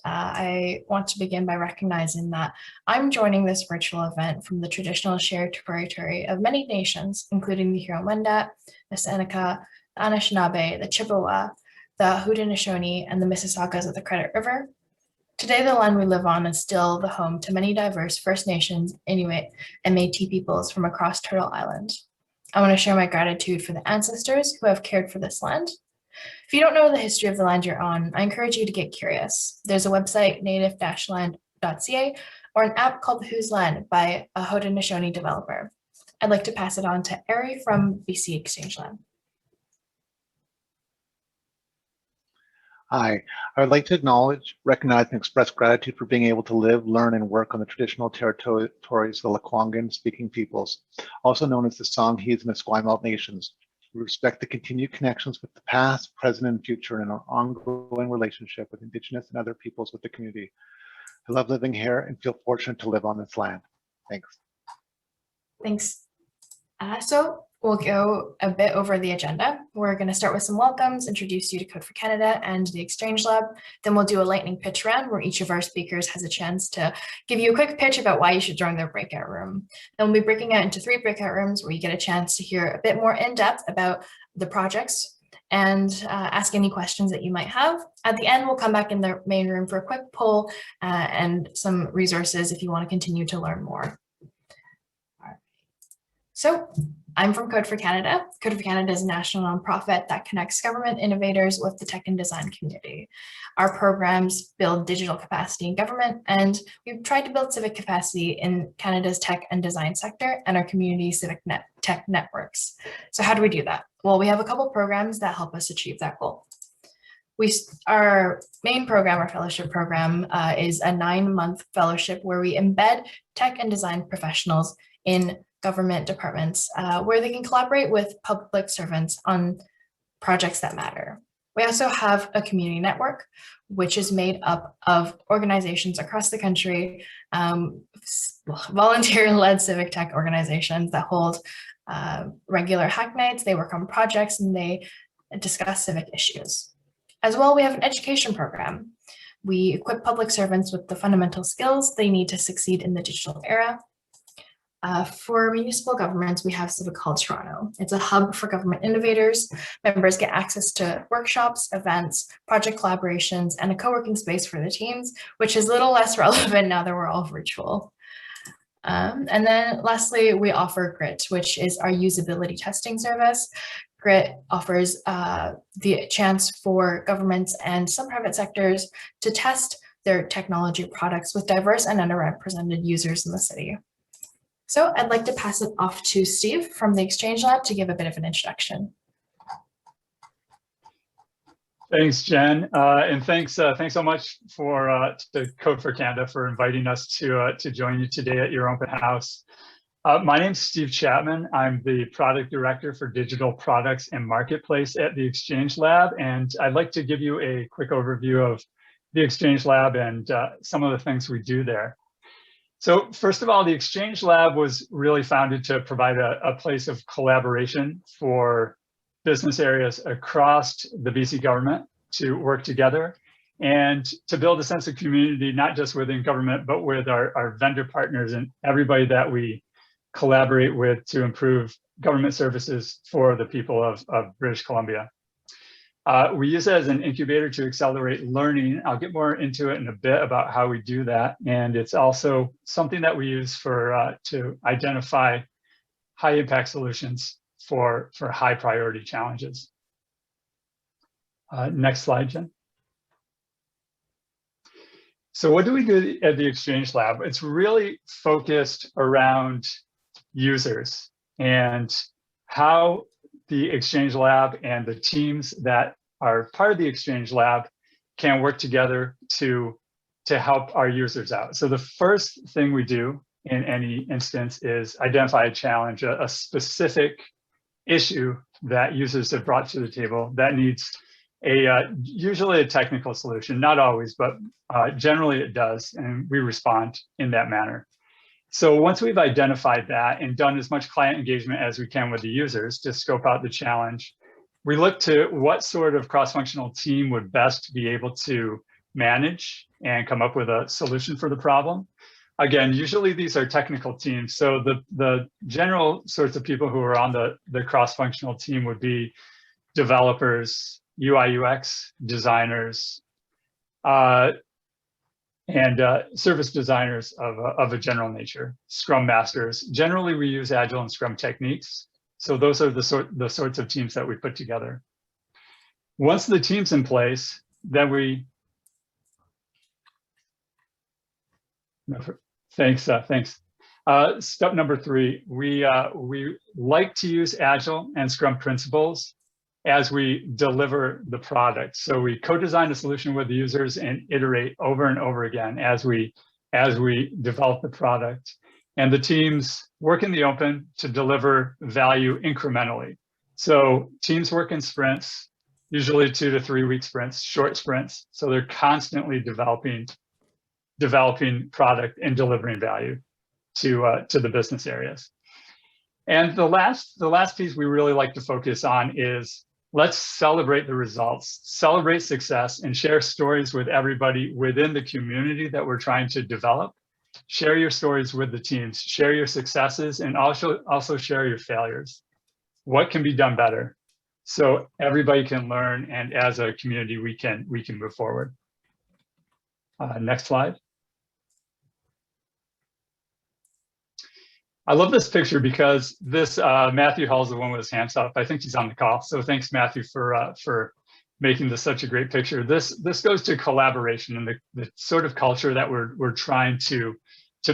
I want to begin by recognizing that I'm joining this virtual event from the traditional shared territory of many nations, including the Huron-Wendat, the Seneca, the Anishinaabe, the Chippewa, the Haudenosaunee, and the Mississaugas of the Credit River. Today, the land we live on is still the home to many diverse First Nations, Inuit, and Métis peoples from across Turtle Island. I want to share my gratitude for the ancestors who have cared for this land. If you don't know the history of the land you're on, I encourage you to get curious. There's a website, native-land.ca, or an app called Whose Land by a Haudenosaunee developer. I'd like to pass it on to Ari from BC Exchange Lab. Hi, I would like to acknowledge, recognize, and express gratitude for being able to live, learn, and work on the traditional territories of the Lekwungen-speaking peoples, also known as the Songhees and Esquimalt nations. We respect the continued connections with the past, present, and future in our ongoing relationship with Indigenous and other peoples with the community. I love living here and feel fortunate to live on this land. Thanks. Thanks. So we'll go a bit over the agenda. We're going to start with some welcomes, introduce you to Code for Canada and the Exchange Lab. Then we'll do a lightning pitch round where each of our speakers has a chance to give you a quick pitch about why you should join their breakout room. Then we'll be breaking out into 3 breakout rooms where you get a chance to hear a bit more in depth about the projects and ask any questions that you might have. At the end, we'll come back in the main room for a quick poll and some resources if you want to continue to learn more. So I'm from Code for Canada. Code for Canada is a national nonprofit that connects government innovators with the tech and design community. Our programs build digital capacity in government, and we've tried to build civic capacity in Canada's tech and design sector and our community civic tech networks. So how do we do that? Well, we have a couple programs that help us achieve that goal. Our main program, our fellowship program, is a 9-month fellowship where we embed tech and design professionals in government departments where they can collaborate with public servants on projects that matter. We also have a community network, which is made up of organizations across the country, volunteer-led civic tech organizations that hold regular hack nights. They work on projects and they discuss civic issues. As well, we have an education program. We equip public servants with the fundamental skills they need to succeed in the digital era. For municipal governments, we have Civic Hall Toronto. It's a hub for government innovators. Members get access to workshops, events, project collaborations, and a co-working space for the teams, which is a little less relevant now that we're all virtual. And then lastly, we offer GRIT, which is our usability testing service. GRIT offers the chance for governments and some private sectors to test their technology products with diverse and underrepresented users in the city. So I'd like to pass it off to Steve from the Exchange Lab to give a bit of an introduction. Thanks, Jen, and thanks so much to Code for Canada for inviting us to join you today at your open house. My name's Steve Chapman. I'm the product director for digital products and marketplace at the Exchange Lab, and I'd like to give you a quick overview of the Exchange Lab and some of the things we do there. So first of all, the Exchange Lab was really founded to provide a place of collaboration for business areas across the BC government to work together and to build a sense of community, not just within government, but with our vendor partners and everybody that we collaborate with to improve government services for the people of British Columbia. We use it as an incubator to accelerate learning. I'll get more into it in a bit about how we do that. And it's also something that we use for to identify high impact solutions for high priority challenges. Next slide, Jen. So what do we do at the Exchange Lab? It's really focused around users and how the Exchange Lab and the teams that are part of the Exchange Lab can work together to help our users out. So the first thing we do in any instance is identify a challenge, a specific issue that users have brought to the table that needs usually a technical solution, not always, but generally it does, and we respond in that manner. So once we've identified that and done as much client engagement as we can with the users to scope out the challenge, we look to what sort of cross-functional team would best be able to manage and come up with a solution for the problem. Again, usually these are technical teams. So the general sorts of people who are on the cross-functional team would be developers, UI UX designers, and service designers of a general nature, Scrum masters. Generally, we use Agile and Scrum techniques. So those are the sorts of teams that we put together. Once the team's in place, then we, thanks. Step number 3, we like to use Agile and Scrum principles as we deliver the product. So we co-design a solution with the users and iterate over and over again as we develop the product. And the teams work in the open to deliver value incrementally. So teams work in sprints, usually 2 to 3 week sprints, short sprints. So they're constantly developing product and delivering value to the business areas. And the last piece we really like to focus on is, let's celebrate the results, celebrate success, and share stories with everybody within the community that we're trying to develop. Share your stories with the teams, share your successes, and also share your failures. What can be done better? So everybody can learn, and as a community, we can move forward. Next slide. I love this picture because this Matthew Hall's the one with his hands up. I think he's on the call. So thanks, Matthew, for making this such a great picture. This goes to collaboration and the sort of culture that we're trying to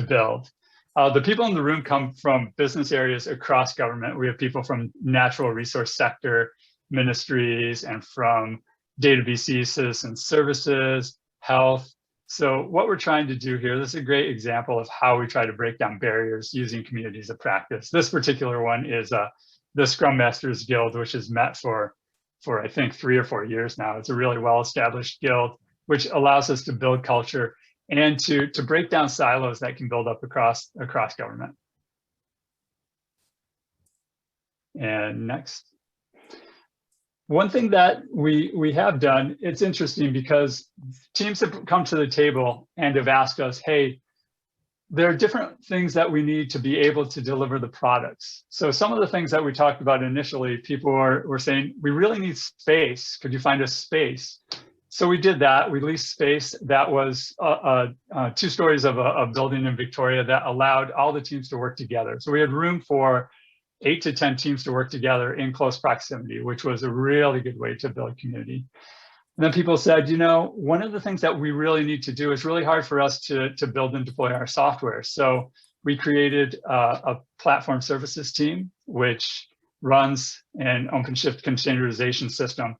build. The people in the room come from business areas across government. We have people from natural resource sector, ministries, and from DataBC, citizen services, health. So what we're trying to do here, this is a great example of how we try to break down barriers using communities of practice. This particular one is the Scrum Masters Guild, which has met for I think 3 or 4 years now. It's a really well-established guild, which allows us to build culture and to break down silos that can build up across government. And next. One thing that we have done, it's interesting because teams have come to the table and have asked us, hey, there are different things that we need to be able to deliver the products. So some of the things that we talked about initially, people were saying, we really need space. Could you find us space? So we did that. We leased space that was 2 stories of a building in Victoria that allowed all the teams to work together. So we had room for 8 to 10 teams to work together in close proximity, which was a really good way to build community. And then people said, you know, one of the things that we really need to do is really hard for us to build and deploy our software. So we created a platform services team, which runs an OpenShift containerization system,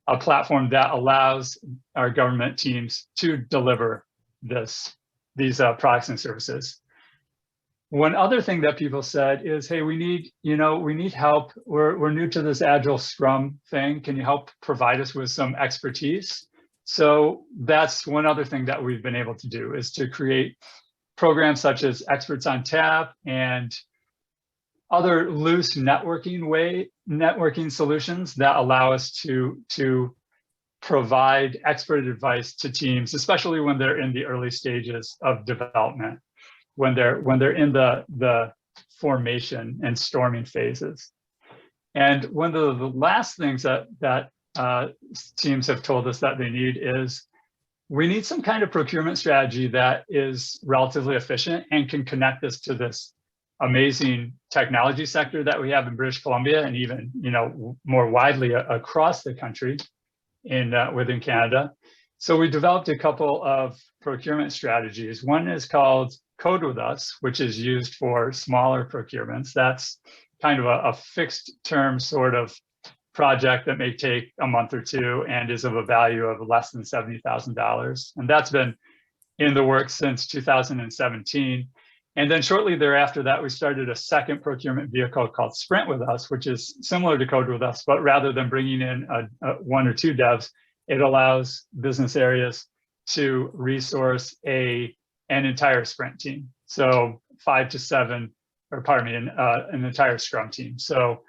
a platform that allows our government teams to deliver these products and services. One other thing that people said is, hey, we need help. We're new to this Agile Scrum thing. Can you help provide us with some expertise? So that's one other thing that we've been able to do, is to create programs such as Experts on Tap and other loose networking solutions that allow us to provide expert advice to teams, especially when they're in the early stages of development, when they're in the formation and storming phases. And one of the last things that teams have told us that they need is, we need some kind of procurement strategy that is relatively efficient and can connect us to this amazing technology sector that we have in British Columbia, and even more widely across the country within Canada. So we developed a couple of procurement strategies. One is called Code with Us, which is used for smaller procurements. That's kind of a fixed term sort of project that may take a month or 2 and is of a value of less than $70,000. And that's been in the works since 2017. And then shortly thereafter that, we started a second procurement vehicle called Sprint with Us, which is similar to Code with Us, but rather than bringing in 1 or 2 devs, it allows business areas to resource an entire sprint team. So 5 to 7, or pardon me, an entire Scrum team. So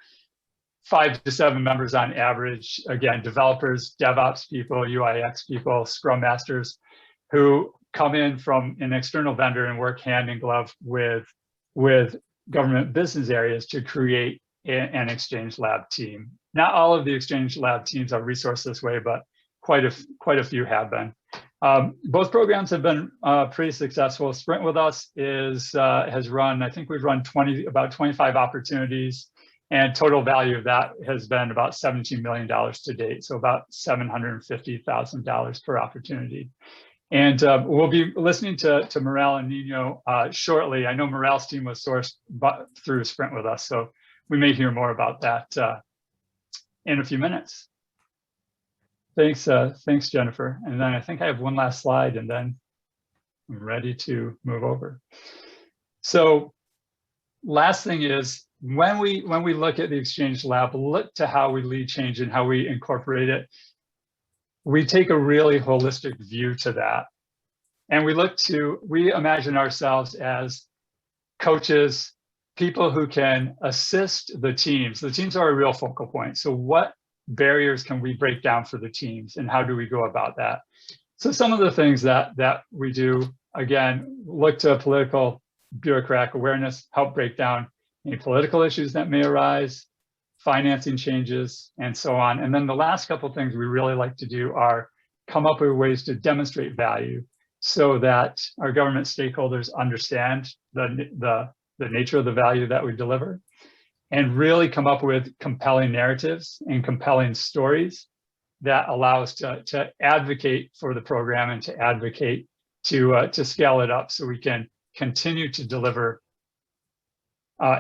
5 to 7 members on average. Again, developers, DevOps people, UIX people, Scrum Masters, who come in from an external vendor and work hand in glove with government business areas to create an Exchange Lab team. Not all of the Exchange Lab teams are resourced this way, but quite a few have been. Both programs have been pretty successful. Sprint with Us has run, I think we've run about 25 opportunities, and total value of that has been about $17 million to date, so about $750,000 per opportunity. And we'll be listening to Maral and Nino shortly. I know Maral's team was sourced through Sprint with Us, so we may hear more about that in a few minutes. Thanks, Jennifer. And then I think I have one last slide, and then I'm ready to move over. So last thing is, when we look at the Exchange Lab, look to how we lead change and how we incorporate it, we take a really holistic view to that. And we imagine ourselves as coaches, people who can assist the teams. The teams are a real focal point. So what barriers can we break down for the teams, and how do we go about that? So some of the things that we do, again, look to political bureaucratic awareness, help break down any political issues that may arise, financing changes, and so on. And then the last couple of things we really like to do are come up with ways to demonstrate value so that our government stakeholders understand the nature of the value that we deliver, and really come up with compelling narratives and compelling stories that allow us to advocate for the program and to advocate to scale it up so we can continue to deliver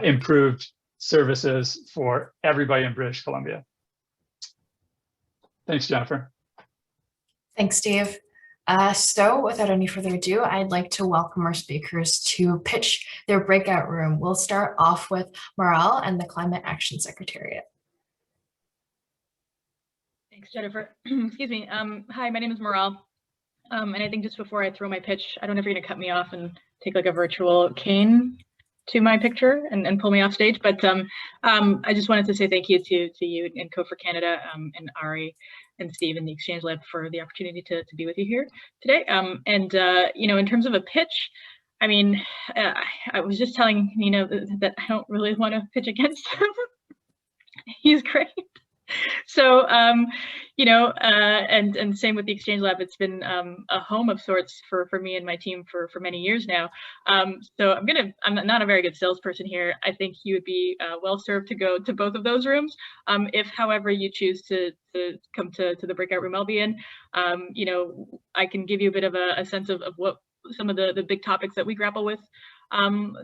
improved services for everybody in British Columbia. Thanks, Jennifer. Thanks, Steve. So without any further ado, I'd like to welcome our speakers to pitch their breakout room. We'll start off with Maral and the Climate Action Secretariat. Thanks, Jennifer. Excuse me. Hi, my name is Maral. And I think just before I throw my pitch, I don't know if you're gonna cut me off and take like a virtual cane to my picture and pull me off stage, but I just wanted to say thank you to you and Code for Canada and Ari and Steve and the Exchange Lab for the opportunity to be with you here today. You know, in terms of a pitch, I mean, I was just telling Nino that I don't really want to pitch against him. He's great. So, you know, and same with the Exchange Lab. It's been a home of sorts for me and my team for many years now. So I'm not a very good salesperson here. I think you would be well served to go to both of those rooms. If, however, you choose to come to the breakout room I'll be in, you know, I can give you a bit of a sense of what some of the big topics that we grapple with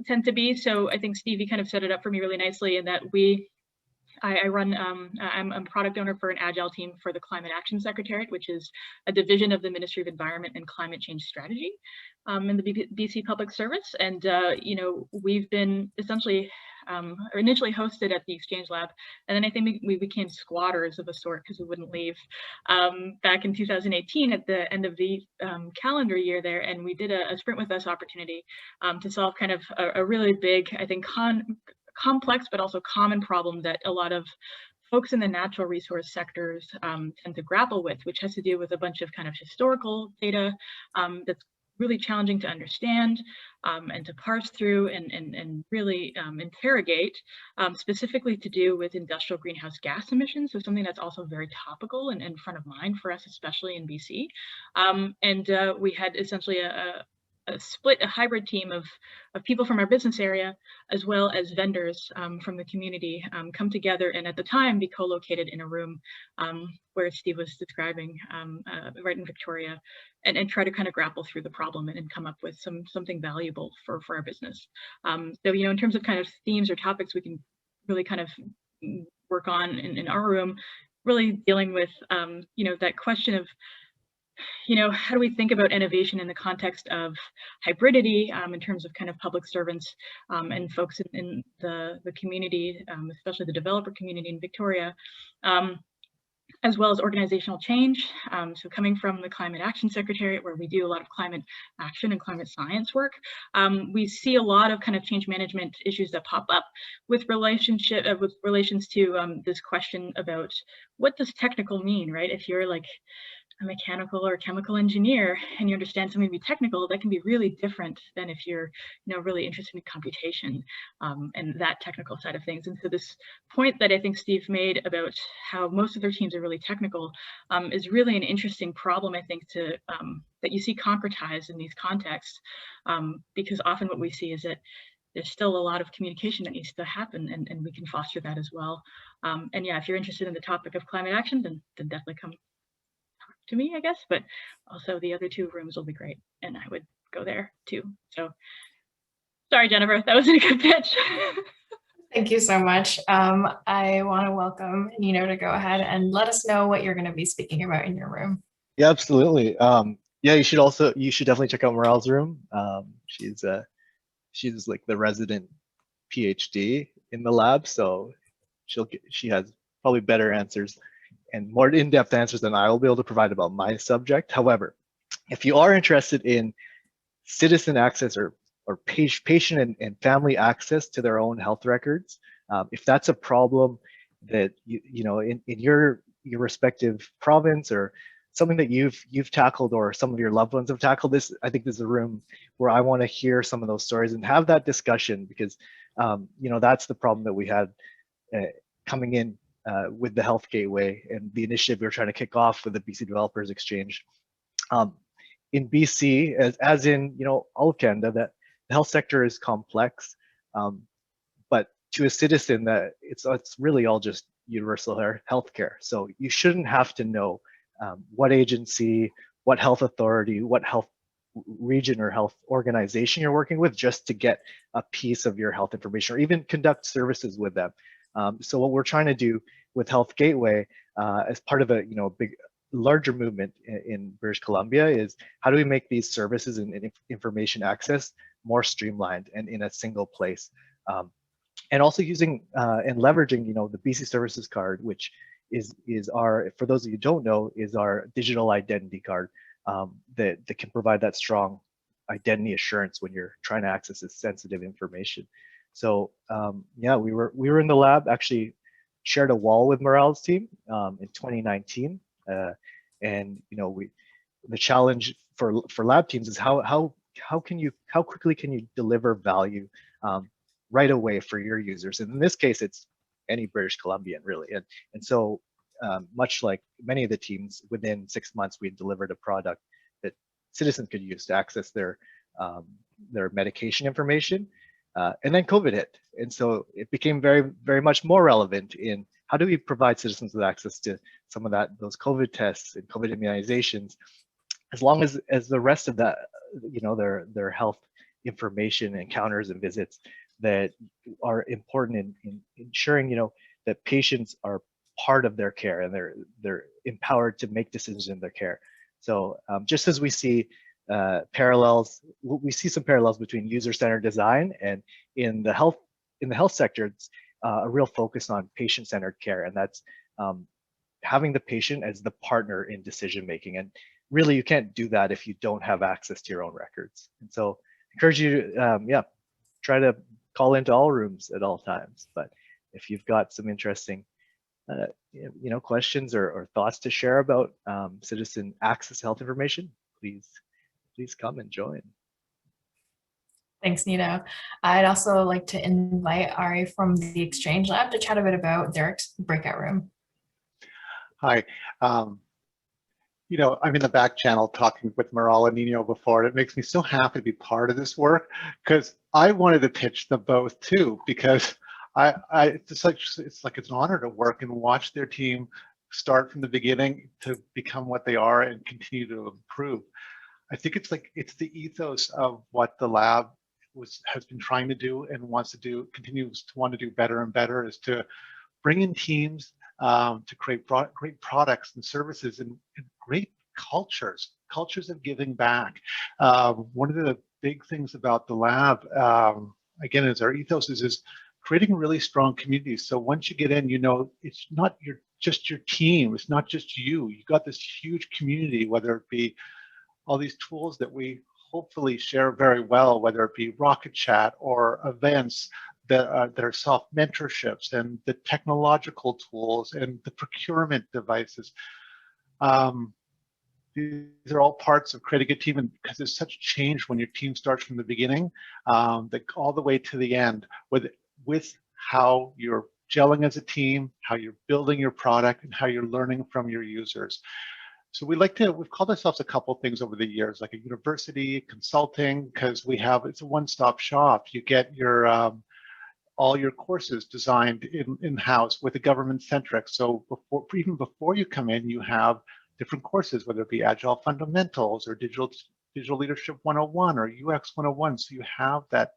tend to be. So I think Stevie kind of set it up for me really nicely in that I run, I'm a product owner for an agile team for the Climate Action Secretariat, which is a division of the Ministry of Environment and Climate Change Strategy in the BC Public Service. And, you know, we've been essentially initially hosted at the Exchange Lab. And then I think we became squatters of a sort because we wouldn't leave back in 2018 at the end of the calendar year there. And we did a Sprint with Us opportunity to solve kind of a really big, I think, complex but also common problem that a lot of folks in the natural resource sectors tend to grapple with, which has to do with a bunch of kind of historical data that's really challenging to understand and to parse through and really interrogate, specifically to do with industrial greenhouse gas emissions. So something that's also very topical and front of mind for us, especially in BC. We had essentially a hybrid team of people from our business area, as well as vendors from the community, come together and at the time be co-located in a room where Steve was describing, right in Victoria, and try to kind of grapple through the problem and come up with something valuable for our business. So, you know, in terms of kind of themes or topics we can really kind of work on in our room, really dealing with, you know, that question of, you know, how do we think about innovation in the context of hybridity in terms of kind of public servants and folks in the community, especially the developer community in Victoria, as well as organizational change. So coming from the Climate Action Secretariat, where we do a lot of climate action and climate science work, we see a lot of kind of change management issues that pop up with relations to this question about what does technical mean, right? If you're like a mechanical or chemical engineer and you understand something to be technical, that can be really different than if you're, really interested in computation and that technical side of things. And so this point that I think Steve made about how most of their teams are really technical is really an interesting problem, I think, to that you see concretized in these contexts, because often what we see is that there's still a lot of communication that needs to happen, and we can foster that as well. And yeah, if you're interested in the topic of climate action, then definitely come to me, I guess, but also the other two rooms will be great, and I would go there too. So sorry, Jennifer, that wasn't a good pitch. Thank you so much. I want to welcome Nino to go ahead and let us know what you're going to be speaking about in your room. Yeah, absolutely. Yeah, you should definitely check out Maral's room. She's like the resident PhD in the lab, so she has probably better answers and more in-depth answers than I will be able to provide about my subject. However, if you are interested in citizen access or patient and family access to their own health records, if that's a problem that in your respective province or something that you've tackled or some of your loved ones have tackled, I think this is a room where I want to hear some of those stories and have that discussion, because that's the problem that we had coming in with the Health Gateway and the initiative we were trying to kick off with the BC Developers Exchange. In BC, as in all of Canada, that the health sector is complex, but to a citizen, that it's really all just universal healthcare. So you shouldn't have to know what agency, what health authority, what health region or health organization you're working with just to get a piece of your health information or even conduct services with them. So what we're trying to do with Health Gateway as part of a big larger movement in British Columbia is how do we make these services and information access more streamlined and in a single place, and also using and leveraging the BC Services Card, which is our, for those of you who don't know, is our digital identity card that can provide that strong identity assurance when you're trying to access this sensitive information. So yeah, we were in the lab, actually shared a wall with Maral's team in 2019, and the challenge for lab teams is how quickly can you deliver value right away for your users, and in this case it's any British Columbian really, and so much like many of the teams, within 6 months we had delivered a product that citizens could use to access their medication information. And then COVID hit, and so it became very, very much more relevant in how do we provide citizens with access to some of those COVID tests and COVID immunizations, as long as the rest of that, their health information, encounters, and visits that are important in ensuring that patients are part of their care and they're empowered to make decisions in their care. So just as we see we see some parallels between user-centered design and in the health sector, it's a real focus on patient-centered care, and that's having the patient as the partner in decision making. And really, you can't do that if you don't have access to your own records. And so, I encourage you to try to call into all rooms at all times. But if you've got some interesting questions or thoughts to share about citizen access to health information, please come and join. Thanks, Nino. I'd also like to invite Ari from the Exchange Lab to chat a bit about their breakout room. Hi. I'm in the back channel talking with Maral and Nino before, and it makes me so happy to be part of this work, because I wanted to pitch them both too, because it's like it's an honor to work and watch their team start from the beginning to become what they are and continue to improve. I think it's the ethos of what the lab has been trying to do and continues to want to do better and better, is to bring in teams to create great products and services and great cultures of giving back. One of the big things about the lab, again, is our ethos is creating really strong communities. So once you get in, it's not just your team. It's not just you. You got this huge community, whether it be all these tools that we hopefully share very well, whether it be Rocket Chat or events that are soft mentorships, and the technological tools and the procurement devices. These are all parts of creating a team, and because there's such change when your team starts from the beginning, all the way to the end, with how you're gelling as a team, how you're building your product, and how you're learning from your users. So we've called ourselves a couple of things over the years, like a university, consulting, because it's a one-stop shop. You get your all your courses designed in-house with a government-centric. So even before you come in, you have different courses, whether it be Agile Fundamentals or Digital Leadership 101 or UX 101. So you have that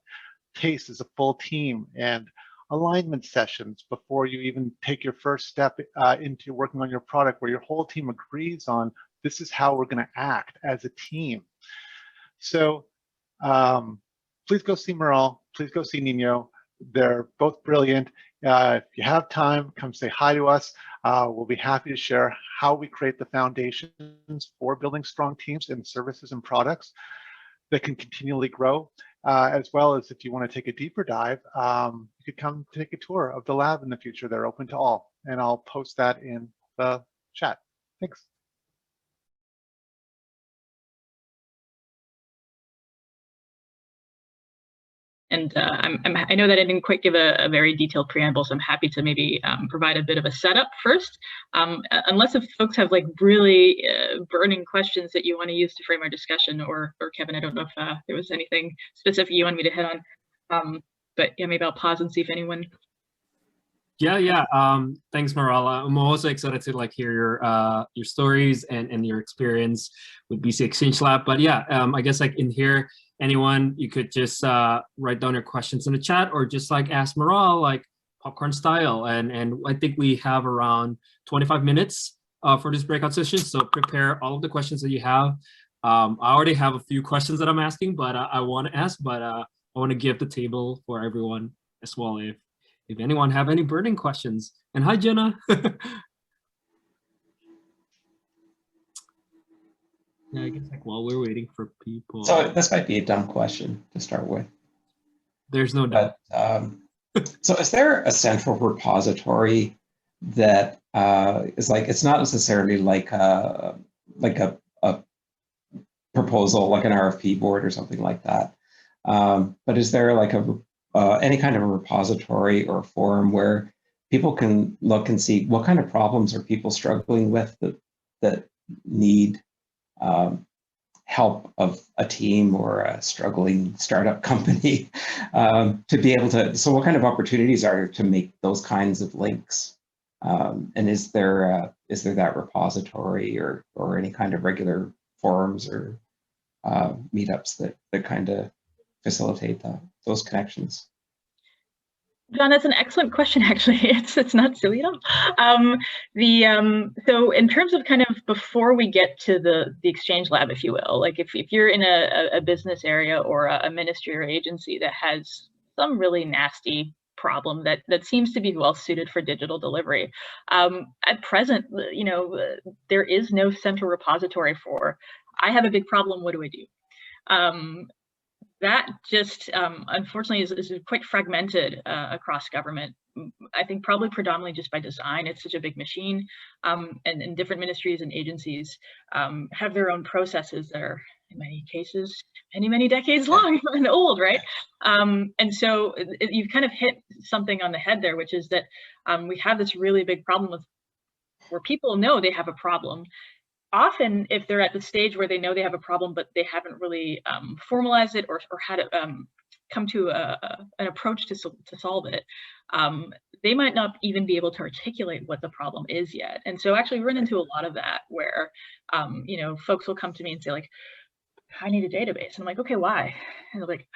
taste as a full team, and alignment sessions before you even take your first step into working on your product, where your whole team agrees on this is how we're going to act as a team. So please go see Maral, please go see Nino. They're both brilliant. If you have time, come say hi to us. We'll be happy to share how we create the foundations for building strong teams and services and products that can continually grow. As well as if you want to take a deeper dive, you could come take a tour of the lab in the future. They're open to all, and I'll post that in the chat. Thanks. And I know that I didn't quite give a very detailed preamble, so I'm happy to maybe provide a bit of a setup first. Unless if folks have like really burning questions that you want to use to frame our discussion, or Kevin, I don't know if there was anything specific you want me to hit on. But yeah, maybe I'll pause and see if anyone. Yeah. Thanks, Maral. I'm also excited to like hear your stories and your experience with BC Exchange Lab. But yeah, I guess like in here, anyone, you could just write down your questions in the chat, or just like ask Maral, like popcorn style. And I think we have around 25 minutes for this breakout session. So prepare all of the questions that you have. I already have a few questions that I'm asking, but I want to ask, but I want to give the table for everyone as well, if anyone have any burning questions. And hi, Jenna. Yeah, I guess like while we're waiting for people. So this might be a dumb question to start with. There's no doubt. So is there a central repository that is like, it's not necessarily like a proposal, like an RFP board or something like that, but is there like any kind of a repository or a forum where people can look and see what kind of problems are people struggling with that need help of a team or a struggling startup company to be able to, so what kind of opportunities are to make those kinds of links? And is there that repository or any kind of regular forums or meetups that kind of facilitate those connections? John, that's an excellent question, actually. It's not silly at all. So in terms of kind of before we get to the Exchange Lab, if you will, like if you're in a business area or a ministry or agency that has some really nasty problem that seems to be well suited for digital delivery, at present, there is no central repository for, I have a big problem, what do I do? That just, unfortunately, is quite fragmented across government. I think probably predominantly just by design. It's such a big machine, and different ministries and agencies have their own processes that are, in many cases, many decades long and old, right? And so you've kind of hit something on the head there, which is that we have this really big problem where people know they have a problem. Often, if they're at the stage where they know they have a problem, but they haven't really formalized it or had it come to an approach to solve it, they might not even be able to articulate what the problem is yet. And so actually run into a lot of that where, folks will come to me and say like, I need a database. And I'm like, okay, why? And they're like,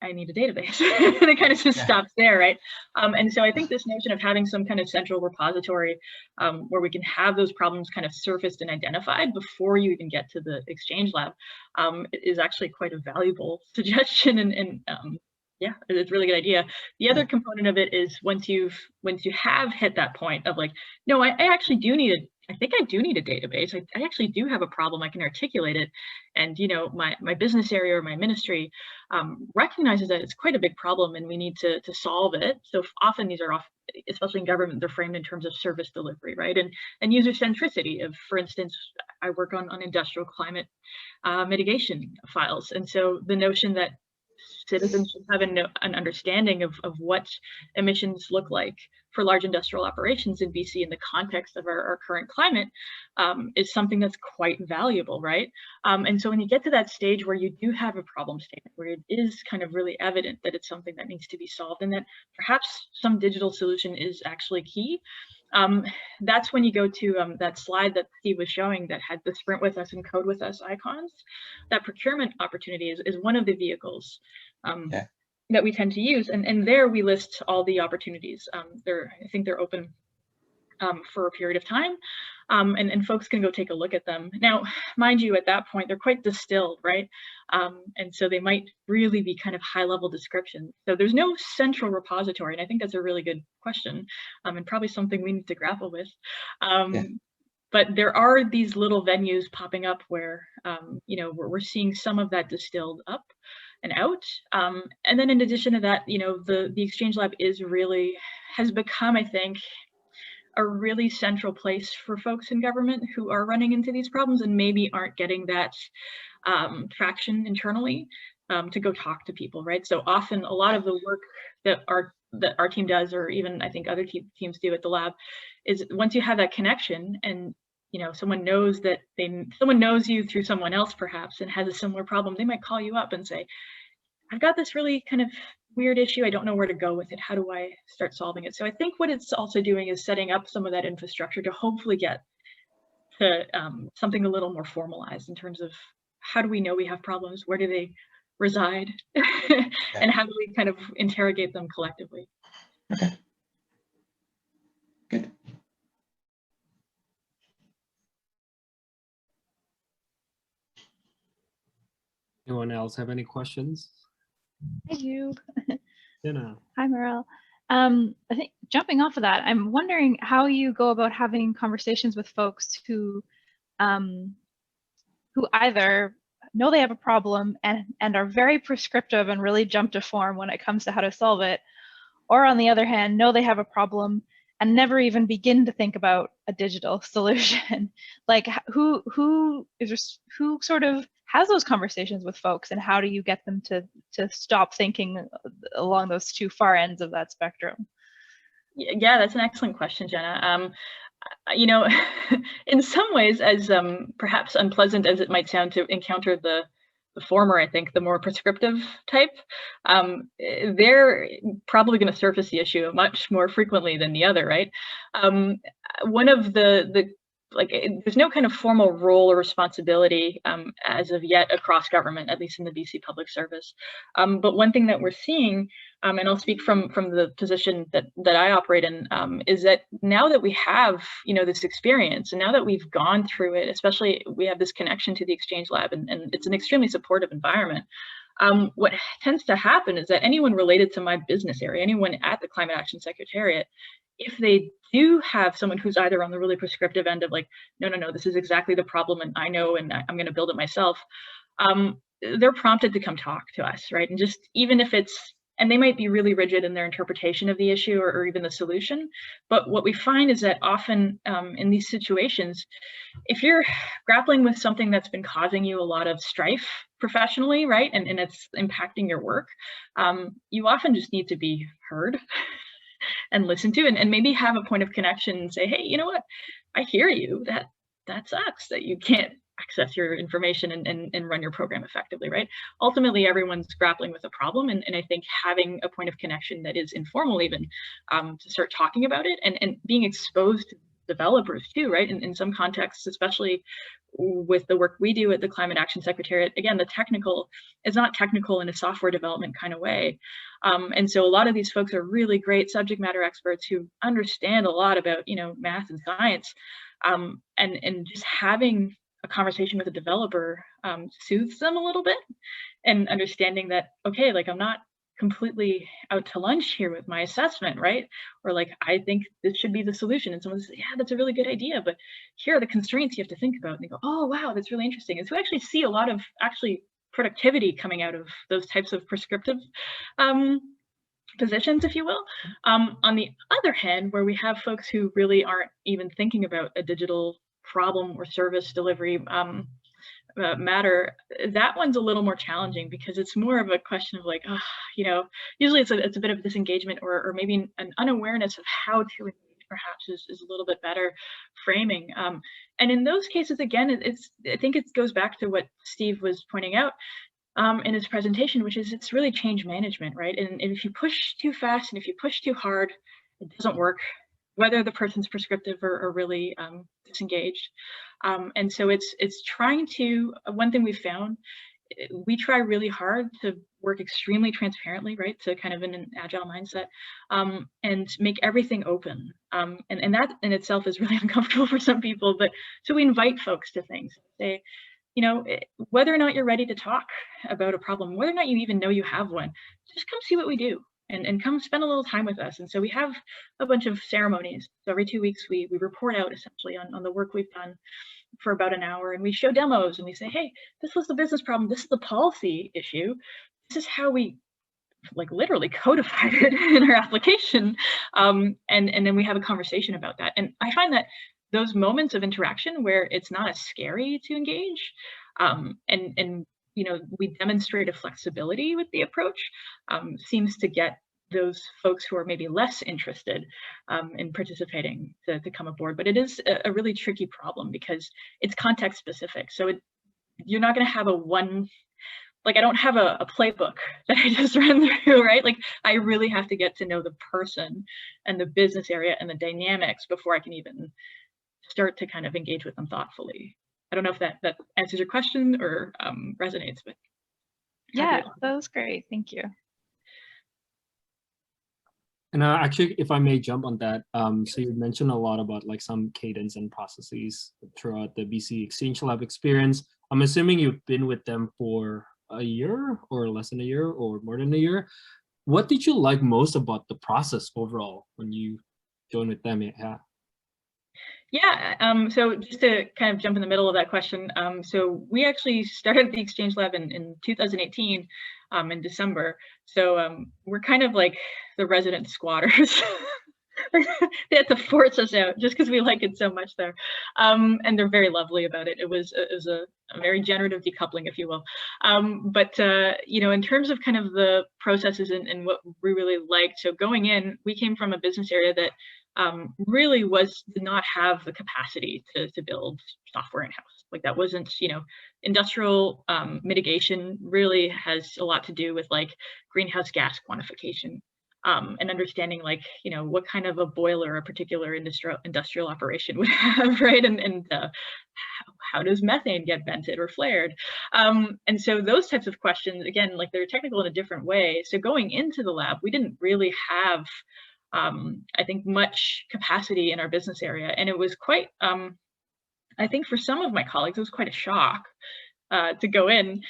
I need a database. And it kind of just stops there, right? And so I think this notion of having some kind of central repository where we can have those problems kind of surfaced and identified before you even get to the Exchange Lab is actually quite a valuable suggestion and Yeah, it's a really good idea. The other component of it is once you have hit that point of like, no, I actually do need I think I do need a database. I actually do have a problem. I can articulate it. And, you know, my business area or my ministry recognizes that it's quite a big problem and we need to solve it. So often these are especially in government, they're framed in terms of service delivery, right? And user centricity of, for instance, I work on industrial climate mitigation files. And so the notion that citizens should have an understanding of what emissions look like for large industrial operations in BC in the context of our current climate is something that's quite valuable, right? And so when you get to that stage where you do have a problem statement, where it is kind of really evident that it's something that needs to be solved and that perhaps some digital solution is actually key, that's when you go to that slide that Steve was showing that had the sprint with us and code with us icons. That procurement opportunity is one of the vehicles that we tend to use. And there we list all the opportunities. I think they're open for a period of time. And folks can go take a look at them. Now, mind you, at that point, they're quite distilled, right? And so they might really be kind of high-level descriptions. So there's no central repository, and I think that's a really good question, and probably something we need to grapple with. But there are these little venues popping up where, you know, we're seeing some of that distilled up and out. And then in addition to that, you know, the Exchange Lab has become, I think, a really central place for folks in government who are running into these problems and maybe aren't getting that traction internally to go talk to people, right? So often a lot of the work that our team does, or even I think other teams do at the lab, is once you have that connection and you know someone knows you through someone else perhaps and has a similar problem, they might call you up and say, I've got this really kind of weird issue. I don't know where to go with it. How do I start solving it? So I think what it's also doing is setting up some of that infrastructure to hopefully get to something a little more formalized in terms of how do we know we have problems? Where do they reside? And how do we kind of interrogate them collectively? Okay. Good. Anyone else have any questions? I do. Nino. Hi, Maral. I think jumping off of that, I'm wondering how you go about having conversations with folks who either know they have a problem and are very prescriptive and really jump to form when it comes to how to solve it, or on the other hand, know they have a problem and never even begin to think about a digital solution. Like who sort of has those conversations with folks, and how do you get them to stop thinking along those two far ends of that spectrum? Yeah, that's an excellent question, Jenna. You know, in some ways, as perhaps unpleasant as it might sound to encounter the former, I think the more prescriptive type, they're probably going to surface the issue much more frequently than the other, right? One of there's no kind of formal role or responsibility as of yet across government, at least in the BC Public Service. But one thing that we're seeing, and I'll speak from the position that I operate in, is that now that we have, you know, this experience, and now that we've gone through it, especially we have this connection to the Exchange Lab, and it's an extremely supportive environment. What tends to happen is that anyone related to my business area, anyone at the Climate Action Secretariat, if they do have someone who's either on the really prescriptive end of like, no, this is exactly the problem and I know and I'm going to build it myself, they're prompted to come talk to us, right? And just even if and they might be really rigid in their interpretation of the issue or even the solution. But what we find is that often in these situations, if you're grappling with something that's been causing you a lot of strife professionally, right, and it's impacting your work, you often just need to be heard and listen to, and maybe have a point of connection and say, hey, you know what, I hear you, that sucks that you can't access your information and run your program effectively, right? Ultimately, everyone's grappling with a problem, and I think having a point of connection that is informal even to start talking about it and being exposed to developers too, right? In some contexts, especially with the work we do at the Climate Action Secretariat, again, the technical is not technical in a software development kind of way. And so a lot of these folks are really great subject matter experts who understand a lot about, you know, math and science, and just having a conversation with a developer soothes them a little bit, and understanding that, okay, like I'm not completely out to lunch here with my assessment, right? Or like, I think this should be the solution. And someone says, yeah, that's a really good idea, but here are the constraints you have to think about. And they go, oh, wow, that's really interesting. And so we actually see a lot of actually productivity coming out of those types of prescriptive positions, if you will. On the other hand, where we have folks who really aren't even thinking about a digital problem or service delivery matter, that one's a little more challenging because it's more of a question of like, usually it's a bit of disengagement or maybe an unawareness of how to engage perhaps is a little bit better framing. And in those cases, again, I think it goes back to what Steve was pointing out in his presentation, which is it's really change management, right? And if you push too fast and if you push too hard, it doesn't work, whether the person's prescriptive or really disengaged. And so it's trying to, one thing we've found, we try really hard to work extremely transparently, right? So kind of in an agile mindset, and make everything open. And that in itself is really uncomfortable for some people, but so we invite folks to things. Say, whether or not you're ready to talk about a problem, whether or not you even know you have one, just come see what we do. And come spend a little time with us. And so we have a bunch of ceremonies. So every 2 weeks, we report out essentially on the work we've done for about an hour. And we show demos and we say, hey, this was the business problem. This is the policy issue. This is how we like literally codified it in our application. And then we have a conversation about that. And I find that those moments of interaction where it's not as scary to engage and we demonstrate a flexibility with the approach, seems to get those folks who are maybe less interested in participating to come aboard. But it is a really tricky problem because it's context specific. So you're not going to have I don't have a playbook that I just ran through, right? Like I really have to get to know the person and the business area and the dynamics before I can even start to kind of engage with them thoughtfully. I don't know if that answers your question or resonates, but yeah, that was great. Thank you. And actually, if I may jump on that, so you mentioned a lot about like some cadence and processes throughout the BC Exchange Lab experience. I'm assuming you've been with them for a year or less than a year or more than a year. What did you like most about the process overall when you joined with them? Yeah, so just to kind of jump in the middle of that question, so we actually started the Exchange Lab in 2018 in December. So we're kind of like the resident squatters. They had to force us out just because we like it so much there. And they're very lovely about it. It was a very generative decoupling, if you will. But in terms of kind of the processes and what we really liked, so going in, we came from a business area that really did not have the capacity to build software in-house. Like that wasn't, industrial mitigation really has a lot to do with like greenhouse gas quantification and understanding like, what kind of a boiler a particular industrial operation would have, right? And how does methane get vented or flared? And so those types of questions, again, like they're technical in a different way. So going into the lab, we didn't really have I think much capacity in our business area. And it was quite, I think for some of my colleagues, it was quite a shock to go in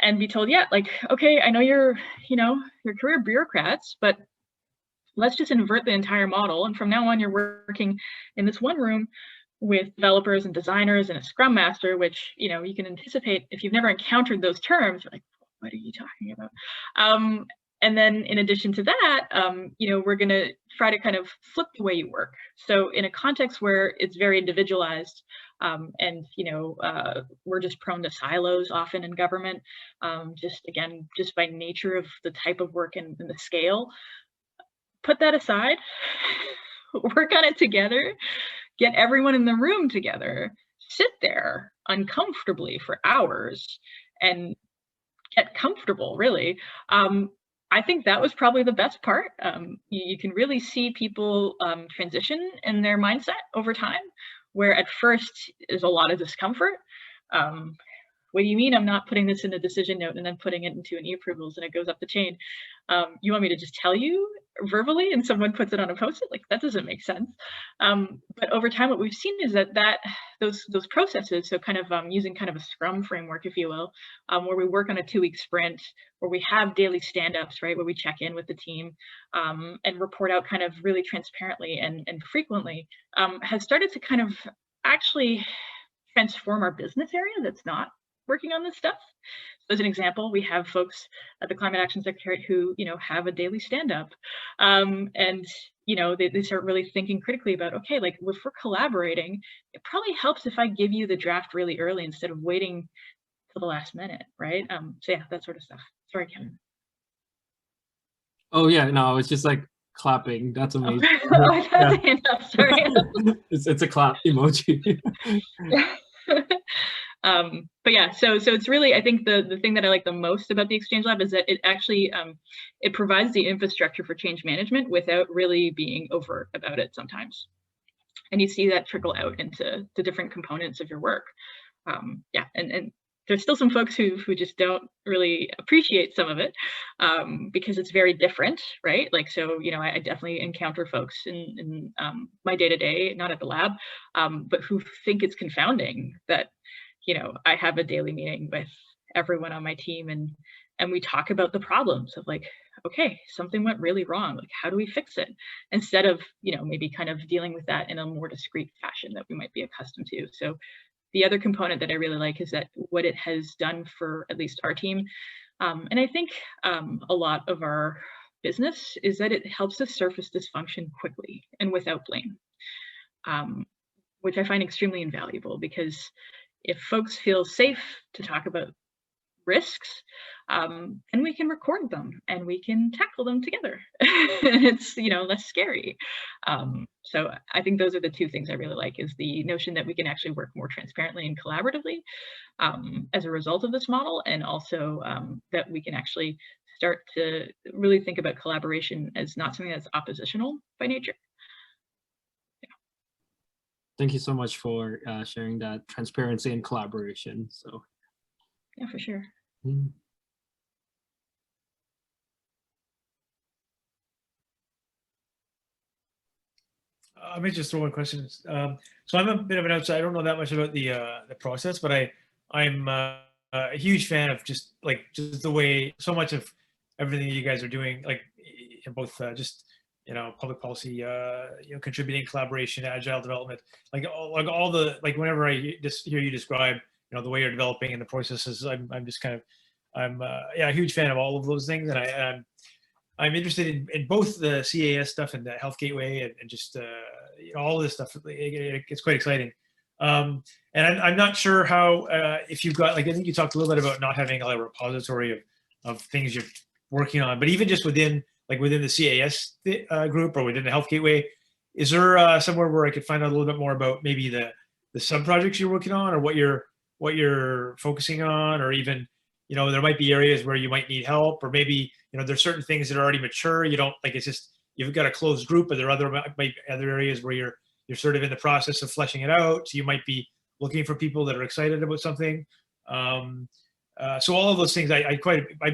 and be told, yeah, like, okay, I know you're career bureaucrats, but let's just invert the entire model. And from now on, you're working in this one room with developers and designers and a scrum master, which, you can anticipate if you've never encountered those terms, you're like, what are you talking about? And then in addition to that, we're going to try to kind of flip the way you work. So in a context where it's very individualized and, we're just prone to silos often in government, just by nature of the type of work and the scale, put that aside, work on it together, get everyone in the room together, sit there uncomfortably for hours and get comfortable, really. I think that was probably the best part. You can really see people transition in their mindset over time, where at first there's a lot of discomfort. What do you mean I'm not putting this in a decision note and then putting it into an e-approvals and it goes up the chain? You want me to just tell you verbally and someone puts it on a post-it, like that doesn't make sense. But over time, what we've seen is that those processes, so kind of using kind of a Scrum framework, if you will, where we work on a 2-week sprint, where we have daily stand-ups, right, where we check in with the team and report out kind of really transparently and frequently, has started to kind of actually transform our business area that's not working on this stuff. So as an example, we have folks at the Climate Action Secretariat who, have a daily stand-up, and they start really thinking critically about, okay, like if we're collaborating, it probably helps if I give you the draft really early instead of waiting till the last minute, right? So yeah, that sort of stuff. Sorry, Kevin. Oh yeah, no, it's just like clapping. That's amazing. Oh, I thought the hand up, sorry. It's a clap emoji. But yeah, so it's really, I think the thing that I like the most about the Exchange Lab is that it actually it provides the infrastructure for change management without really being overt about it sometimes, and you see that trickle out into the different components of your work. Yeah, and there's still some folks who just don't really appreciate some of it because it's very different, right? Like, so, I definitely encounter folks in my day-to-day, not at the lab, but who think it's confounding that, I have a daily meeting with everyone on my team and we talk about the problems of like, okay, something went really wrong. Like, how do we fix it? Instead of, maybe kind of dealing with that in a more discreet fashion that we might be accustomed to. So the other component that I really like is that what it has done for at least our team, and I think a lot of our business, is that it helps us surface dysfunction quickly and without blame, which I find extremely invaluable, because if folks feel safe to talk about risks, and we can record them and we can tackle them together. And it's, less scary. So I think those are the two things I really like, is the notion that we can actually work more transparently and collaboratively as a result of this model, and also that we can actually start to really think about collaboration as not something that's oppositional by nature. Thank you so much for sharing that transparency and collaboration. So yeah, for sure. Let me just throw one question. So I'm a bit of an outsider. I don't know that much about the process, but I'm a huge fan of just the way so much of everything you guys are doing, like in both public policy, contributing, collaboration, agile development, all the whenever I just hear you describe the way you're developing and the processes, I'm just kind of a huge fan of all of those things, and I'm interested in both the CAS stuff and the Health Gateway and just all this stuff. It's quite exciting. And I'm not sure how, if you've got, I think you talked a little bit about not having a repository of things you're working on, but even just within the CAS group or within the Health Gateway, is there somewhere where I could find out a little bit more about maybe the sub-projects you're working on, or what you're focusing on, or even, there might be areas where you might need help, or maybe, there's certain things that are already mature. You don't it's just, you've got a closed group, but there are other areas where you're sort of in the process of fleshing it out. So you might be looking for people that are excited about something. So all of those things, I'd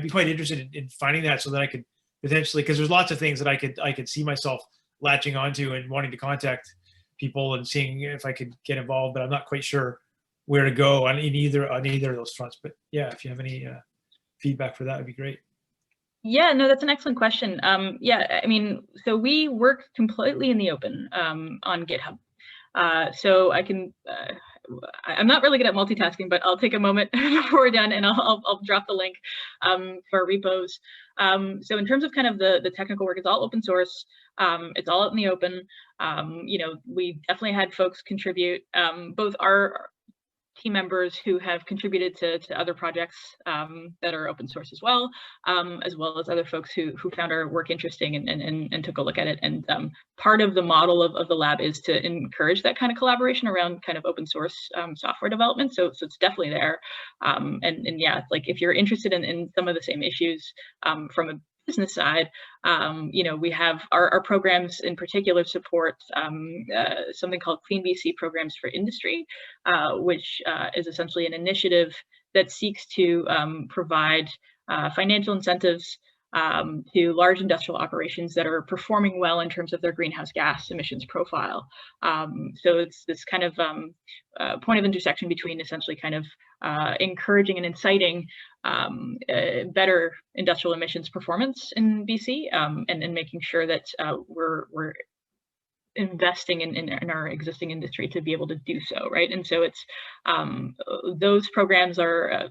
be quite interested in finding that, so that I could potentially, because there's lots of things that I could see myself latching onto and wanting to contact people and seeing if I could get involved, but I'm not quite sure where to go on either of those fronts. But yeah, if you have any feedback for that, would be great. Yeah, no, that's an excellent question. Yeah, I mean, so we work completely in the open on GitHub. So I can, I'm not really good at multitasking, but I'll take a moment before we're done and I'll drop the link for our repos. So in terms of kind of the technical work, it's all open source. It's all out in the open. We definitely had folks contribute, both our team members who have contributed to other projects that are open source as well as other folks who found our work interesting and took a look at it. And part of the model of the lab is to encourage that kind of collaboration around kind of open source software development. So it's definitely there. And yeah, like if you're interested in some of the same issues from a business side, we have our programs in particular support something called CleanBC Programs for Industry, which is essentially an initiative that seeks to provide financial incentives to large industrial operations that are performing well in terms of their greenhouse gas emissions profile. So it's this kind of point of intersection between essentially kind of encouraging and inciting better industrial emissions performance in BC, and making sure that we're investing in our existing industry to be able to do so, right? And so it's those programs are,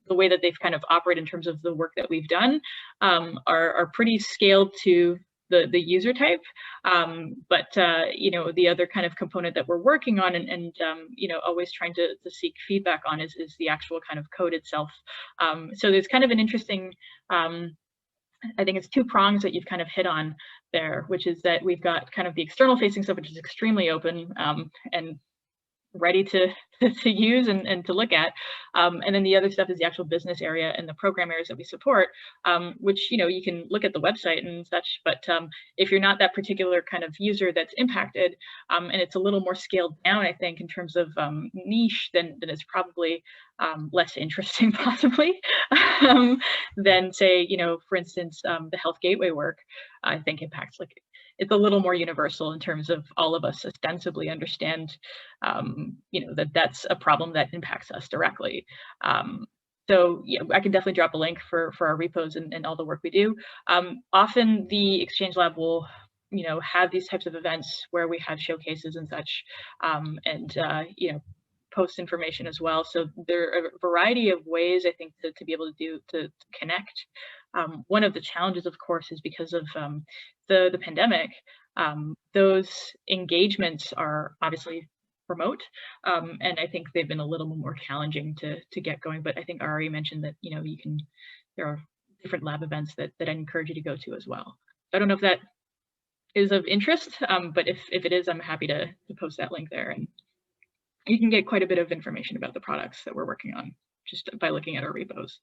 the way that they've kind of operated in terms of the work that we've done are pretty scaled to the user type. But the other kind of component that we're working on and always trying to seek feedback on is the actual kind of code itself. So there's kind of an interesting, I think it's two prongs that you've kind of hit on there, which is that we've got kind of the external facing stuff, which is extremely open and ready to use and to look at. And then the other stuff is the actual business area and the program areas that we support, which, you can look at the website and such, but if you're not that particular kind of user that's impacted, and it's a little more scaled down, I think, in terms of niche, then it's probably less interesting possibly than say, for instance, the health gateway work, I think impacts it's a little more universal in terms of all of us ostensibly understand, that that's a problem that impacts us directly. So yeah, I can definitely drop a link for our repos and all the work we do. Often the Exchange Lab will, have these types of events where we have showcases and such, and post information as well. So there are a variety of ways, I think, to be able to connect. One of the challenges, of course, is because of the pandemic. Those engagements are obviously remote, and I think they've been a little more challenging to get going. But I think Ari mentioned that there are different lab events that I encourage you to go to as well. I don't know if that is of interest, but if it is, I'm happy to post that link there, and you can get quite a bit of information about the products that we're working on just by looking at our repos.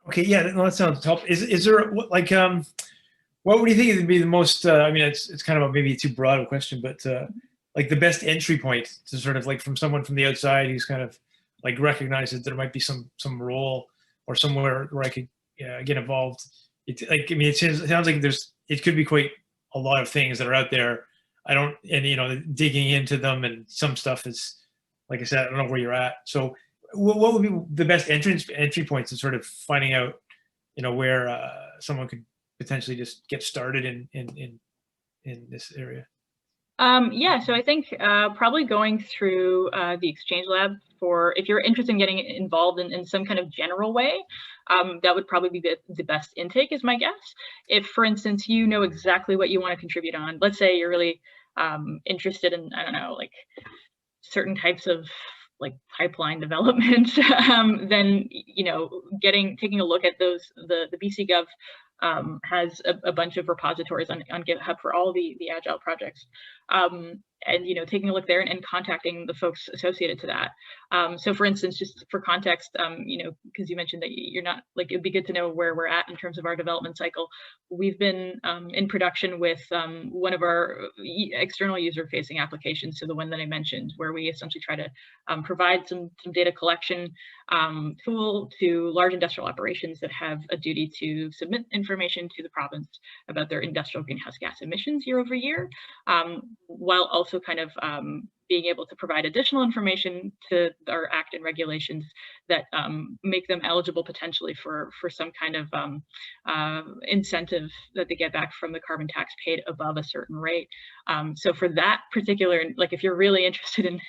Okay, yeah, no, that sounds helpful. Is there what would you think would be the most? I mean, it's kind of maybe too broad of a question, but the best entry point to sort of from someone from the outside who's kind of recognizes there might be some role or somewhere where I could get involved. It sounds like it could be quite a lot of things that are out there. Digging into them, and some stuff is, like I said, I don't know where you're at. So what would be the best entry points to sort of finding out, where someone could potentially just get started in this area? Yeah, so I think probably going through the Exchange Lab if you're interested in getting involved in some kind of general way, that would probably be the best intake, is my guess. If, for instance, you know exactly what you want to contribute on, let's say you're really interested in, I don't know, certain types of pipeline development, then taking a look at those, the BC Gov has a bunch of repositories on GitHub for all the agile projects, and taking a look there and contacting the folks associated to that. So for instance, just for context, because you mentioned that you're not it'd be good to know where we're at in terms of our development cycle. We've been in production with one of our external user facing applications, so the one that I mentioned, where we essentially try to provide some data collection tool to large industrial operations that have a duty to submit information to the province about their industrial greenhouse gas emissions year over year, while also kind of being able to provide additional information to our act and regulations that make them eligible potentially for some kind of incentive that they get back from the carbon tax paid above a certain rate. So for that particular, if you're really interested in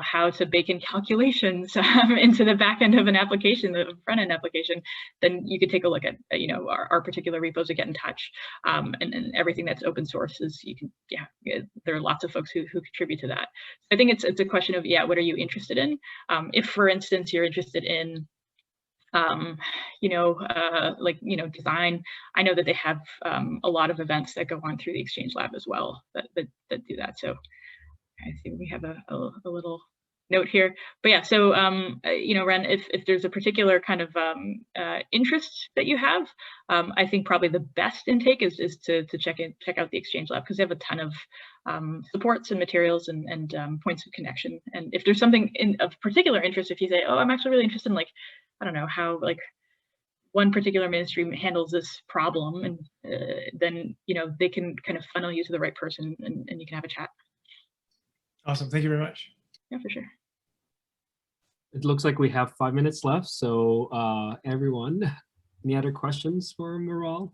how to bake in calculations into the back end of an application, the front end application, then you could take a look at our particular repos to get in touch, and everything that's open source is there are lots of folks who contribute to that. So I think it's a question of what are you interested in? If, for instance, you're interested in design, I know that they have a lot of events that go on through the Exchange Lab as well that do that. So I see we have a little note here, but yeah, so Ren, if there's a particular kind of interest that you have, I think probably the best intake is to check out the Exchange Lab, because they have a ton of supports and materials and points of connection. And if there's something of particular interest, if you say, oh, I'm actually really interested in I don't know how one particular ministry handles this problem, and then they can kind of funnel you to the right person, and you can have a chat. Awesome. Thank you very much. Yeah, for sure. It looks like we have 5 minutes left. So everyone, any other questions for Maral?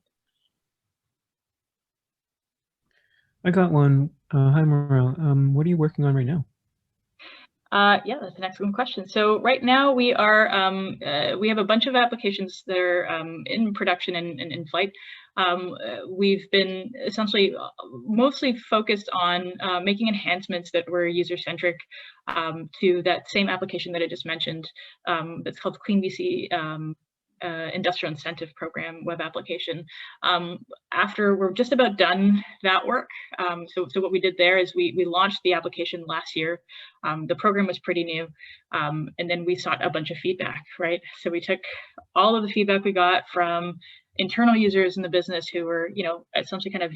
I got one. Hi, Maral. What are you working on right now? Yeah, that's an excellent question. So right now we have a bunch of applications that are in production and in flight. We've been essentially mostly focused on making enhancements that were user-centric to that same application that I just mentioned. That's called CleanBC Industrial Incentive Program web application. After we're just about done that work, so what we did there is we launched the application last year. The program was pretty new, and then we sought a bunch of feedback, right? So we took all of the feedback we got from internal users in the business who were, essentially kind of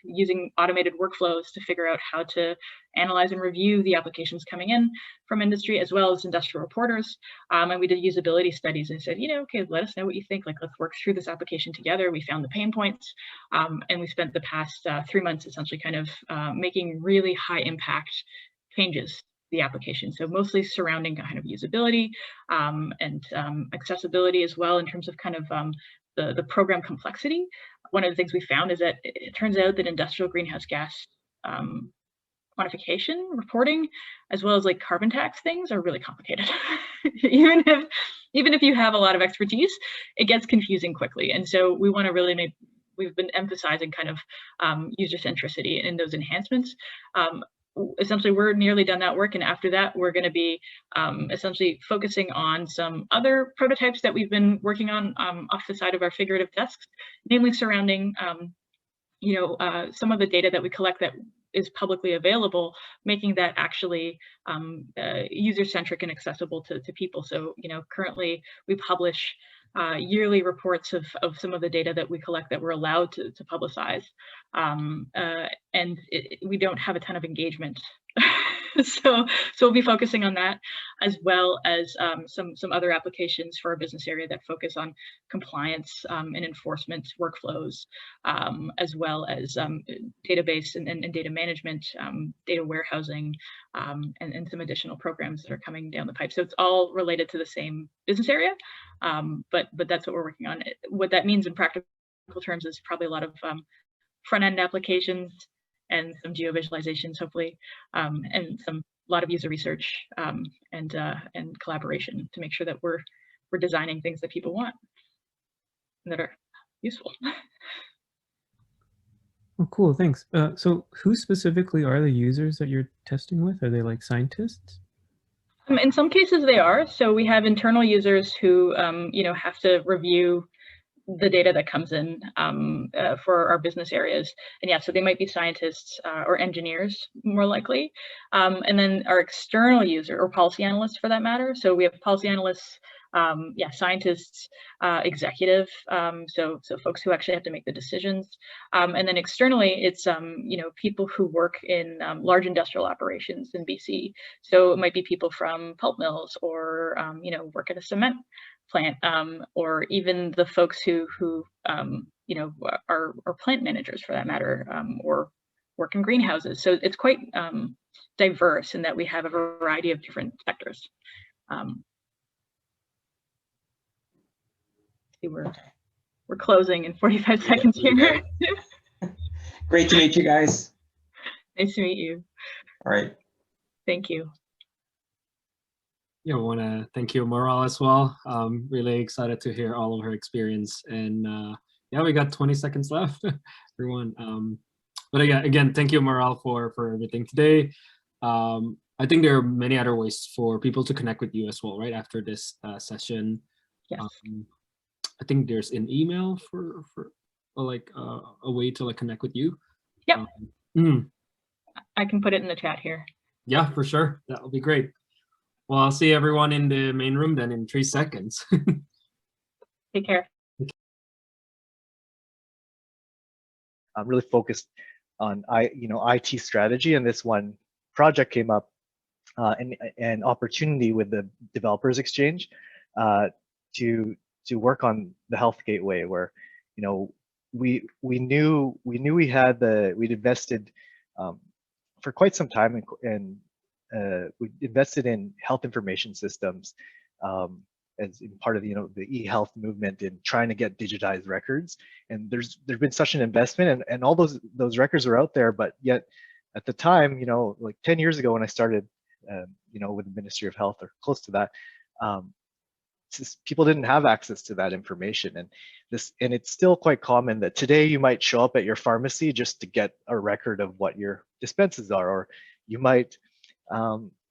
using automated workflows to figure out how to analyze and review the applications coming in from industry, as well as industrial reporters. And we did usability studies and said, okay, let us know what you think. Like, let's work through this application together. We found the pain points, and we spent the past 3 months essentially kind of making really high impact changes to the application. So mostly surrounding kind of usability and accessibility as well, in terms of kind of the program complexity. One of the things we found is that it turns out that industrial greenhouse gas quantification reporting, as well as like carbon tax things, are really complicated. even if you have a lot of expertise, it gets confusing quickly. And so we want to really we've been emphasizing kind of user centricity in those enhancements. Essentially, we're nearly done that work, and after that, we're going to be essentially focusing on some other prototypes that we've been working on off the side of our figurative desks, namely surrounding some of the data that we collect that is publicly available, making that actually user-centric and accessible to people. So, currently we publish yearly reports of some of the data that we collect that we're allowed to publicize, and we don't have a ton of engagement. So we'll be focusing on that, as well as some other applications for our business area that focus on compliance and enforcement workflows, as well as database and data management, data warehousing, and some additional programs that are coming down the pipe. So it's all related to the same business area, but that's what we're working on. What that means in practical terms is probably a lot of front-end applications and some geovisualizations, hopefully, and a lot of user research and collaboration to make sure that we're designing things that people want and that are useful. Oh, cool, thanks. So who specifically are the users that you're testing with? Are they like scientists? In some cases they are. So we have internal users who have to review the data that comes in for our business areas. And yeah, so they might be scientists or engineers, more likely. And then our external user, or policy analysts for that matter. So we have policy analysts, scientists, executive, so folks who actually have to make the decisions. And then externally, it's people who work in large industrial operations in BC. So it might be people from pulp mills, or work at a cement plant, or even the folks who are plant managers for that matter, or work in greenhouses. So it's quite diverse in that we have a variety of different sectors. We're closing in 45 seconds here. Great to meet you guys. Nice to meet you. All right. Thank you. Yeah, I want to thank you, Maral, as well. Really excited to hear all of her experience. And yeah, we got 20 seconds left, everyone. But again, thank you, Maral, for everything today. I think there are many other ways for people to connect with you as well, right, after this session. Yes. I think there's an email for like a way to like connect with you. Yep. I can put it in the chat here. Yeah, for sure. That will be great. Well, I'll see everyone in the main room then in 3 seconds. Take care. I'm really focused on IT strategy, and this one project came up, an opportunity with the Developers Exchange to work on the health gateway, where we knew we'd invested for quite some time, and we invested in health information systems as in part of the e-health movement in trying to get digitized records. And there's been such an investment, and all those records are out there, but yet at the time, like 10 years ago when I started, with the Ministry of Health or close to that, people didn't have access to that information. And it's still quite common that today you might show up at your pharmacy just to get a record of what your dispenses are, or you might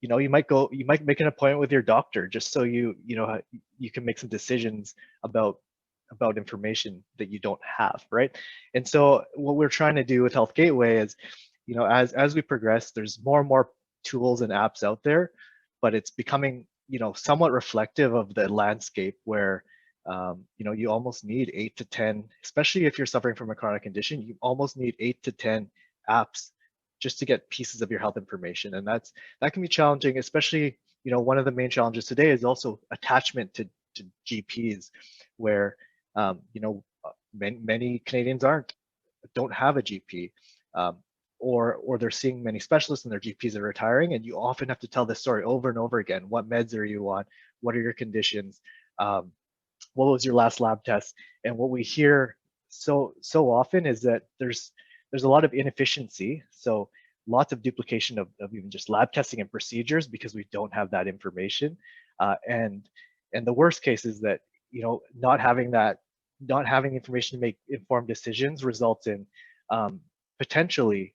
you might make an appointment with your doctor just so you can make some decisions about information that you don't have, right? And so what we're trying to do with Health Gateway is, as we progress, there's more and more tools and apps out there, but it's becoming somewhat reflective of the landscape where you almost need 8 to 10, especially if you're suffering from a chronic condition, you almost need 8 to 10 apps just to get pieces of your health information. And that can be challenging, especially one of the main challenges today is also attachment to GPs, where many Canadians don't have a GP, or they're seeing many specialists and their GPs are retiring, and you often have to tell this story over and over again. What meds are you on? What are your conditions? What was your last lab test? And what we hear so often is that there's a lot of inefficiency. So lots of duplication of even just lab testing and procedures because we don't have that information. And the worst case is that not having information to make informed decisions results in potentially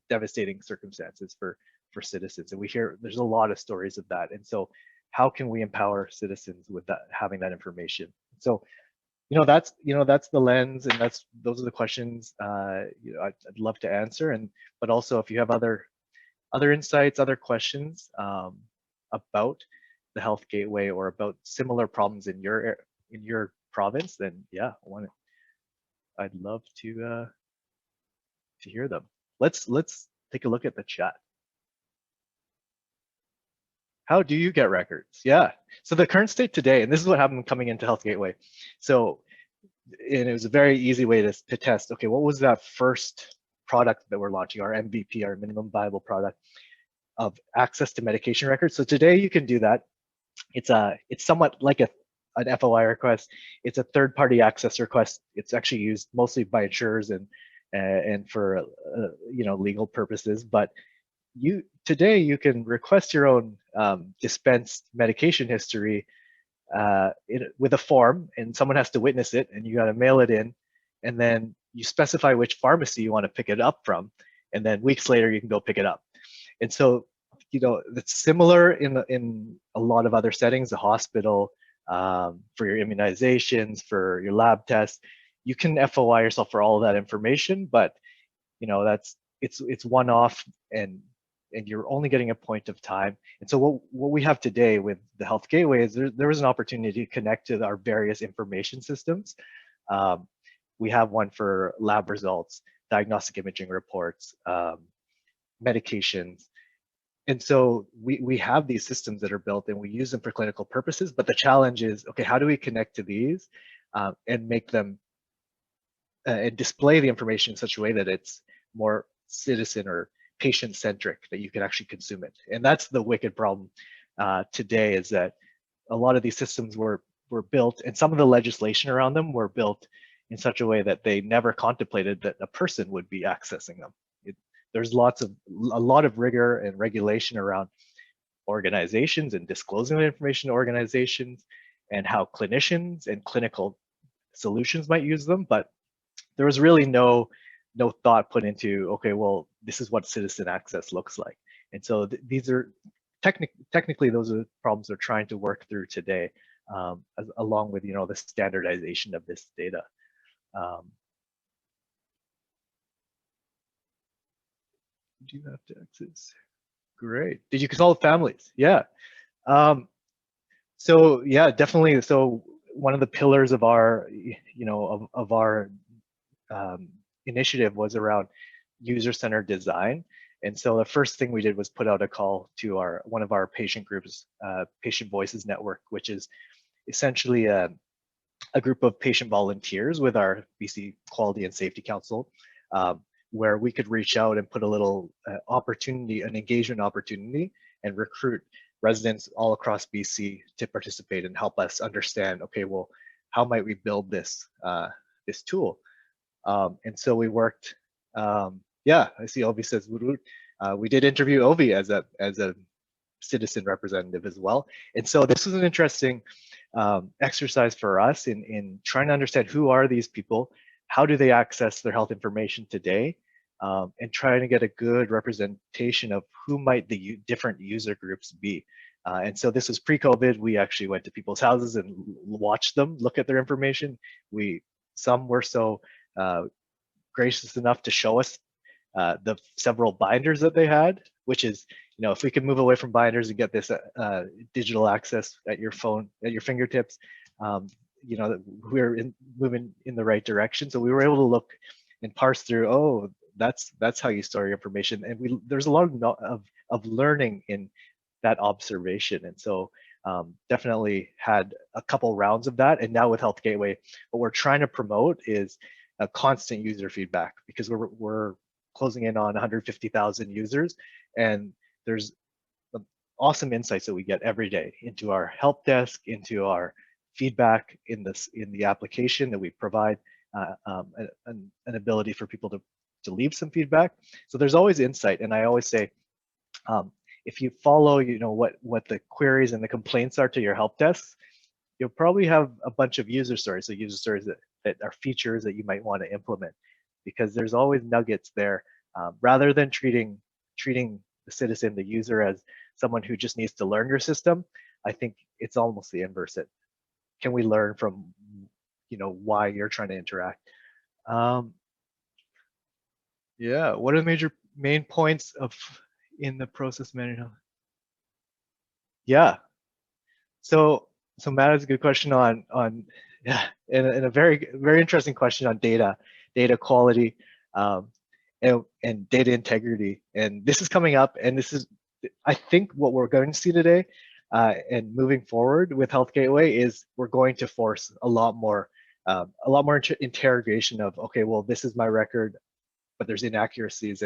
devastating circumstances for citizens. And we hear there's a lot of stories of that. And so how can we empower citizens with having that information? So that's the lens, and those are the questions I'd love to answer. But also, if you have other insights, other questions about the Health Gateway or about similar problems in your province, then yeah, I'd love to hear them. Let's take a look at the chat. How do you get records? Yeah. So the current state today, and this is what happened coming into Health Gateway. So, and it was a very easy way to test, okay, what was that first product that we're launching, our MVP, our minimum viable product of access to medication records. So today you can do that. It's somewhat like an FOI request. It's a third-party access request. It's actually used mostly by insurers and for legal purposes. But today you can request your own dispensed medication history with a form, and someone has to witness it, and you got to mail it in, and then you specify which pharmacy you want to pick it up from, and then weeks later you can go pick it up. And so it's similar in a lot of other settings, the hospital, for your immunizations, for your lab tests. You can FOI yourself for all of that information, but it's one-off, and you're only getting a point of time. And so what we have today with the Health Gateway is there was an opportunity to connect to our various information systems. We have one for lab results, diagnostic imaging reports, medications. And so we have these systems that are built, and we use them for clinical purposes. But the challenge is, okay, how do we connect to these and make them and display the information in such a way that it's more citizen or patient-centric, that you can actually consume it? And that's the wicked problem today, is that a lot of these systems were built, and some of the legislation around them were built in such a way that they never contemplated that a person would be accessing them. There's a lot of rigor and regulation around organizations and disclosing the information to organizations, and how clinicians and clinical solutions might use them. But there was really no thought put into, okay, well, this is what citizen access looks like. And so these are technically those are the problems they're trying to work through today, along with the standardization of this data. Do you have to access? Great. Did you consult families? Yeah. So yeah, definitely. So one of the pillars of our initiative was around user-centered design. And so the first thing we did was put out a call to one of our patient groups, Patient Voices Network, which is essentially a group of patient volunteers with our BC Quality and Safety Council, where we could reach out and put a little opportunity, an engagement opportunity, and recruit residents all across BC to participate and help us understand, okay, well, how might we build this this tool? And so we worked, yeah, I see Ovi says, we did interview Ovi as a citizen representative as well. And so this was an interesting exercise for us in trying to understand who are these people, how do they access their health information today, and trying to get a good representation of who might the different user groups be. And so this was pre-COVID. We actually went to people's houses and watched them look at their information. Some were so gracious enough to show us the several binders that they had, which is, if we could move away from binders and get this digital access at your phone, at your fingertips, we're moving in the right direction. So we were able to look and parse through, oh, that's how you store your information. And there's a lot of learning in that observation. And so definitely had a couple rounds of that. And now with Health Gateway, what we're trying to promote is a constant user feedback, because we're closing in on 150,000 users, and there's awesome insights that we get every day into our help desk, into our feedback in the application that we provide, an ability for people to leave some feedback. So there's always insight, and I always say, if you follow, what the queries and the complaints are to your help desk, you'll probably have a bunch of user stories. So user stories that are features that you might want to implement, because there's always nuggets there. Rather than treating the citizen, the user, as someone who just needs to learn your system, I think it's almost the inverse. Can we learn from, why you're trying to interact? Yeah, what are the main points in the process management? Yeah. So Matt has a good question on yeah, and a very, very interesting question on data quality, and data integrity. And this is coming up, and this is, I think, what we're going to see today, and moving forward with Health Gateway is we're going to force a lot more interrogation of, okay, well, this is my record, but there's inaccuracies,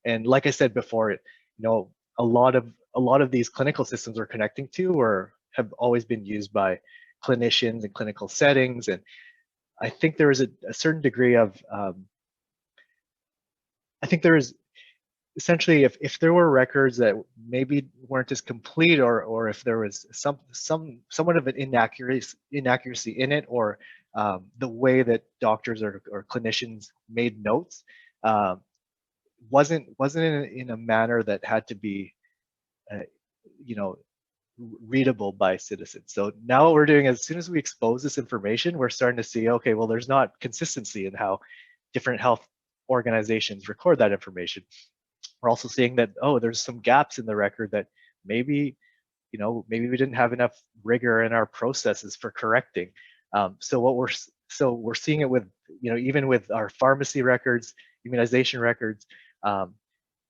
and like I said before, a lot of these clinical systems we're connecting to or have always been used by clinicians in clinical settings, and I think there is a certain degree of I think there is essentially, if there were records that maybe weren't as complete, or if there was somewhat of an inaccuracy in it, or the way that doctors or clinicians made notes wasn't in a manner that had to be readable by citizens. So now what we're doing, as soon as we expose this information, we're starting to see, okay, well, there's not consistency in how different health organizations record that information. We're also seeing that, oh, there's some gaps in the record that maybe we didn't have enough rigor in our processes for correcting. So we're seeing it with, even with our pharmacy records, immunization records.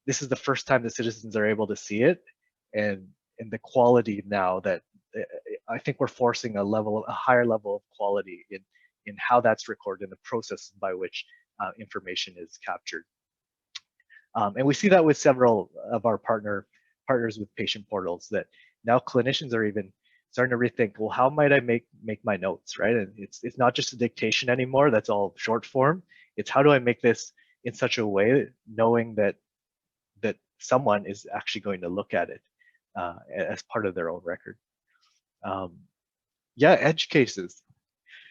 This is the first time the citizens are able to see it, and the quality now that I think we're forcing a higher level of quality in how that's recorded, in the process by which information is captured. And we see that with several of our partners with patient portals, that now clinicians are even starting to rethink, well, how might I make my notes, right? And it's not just a dictation anymore, that's all short form. It's how do I make this in such a way, knowing that someone is actually going to look at it as part of their own record. Yeah, edge cases.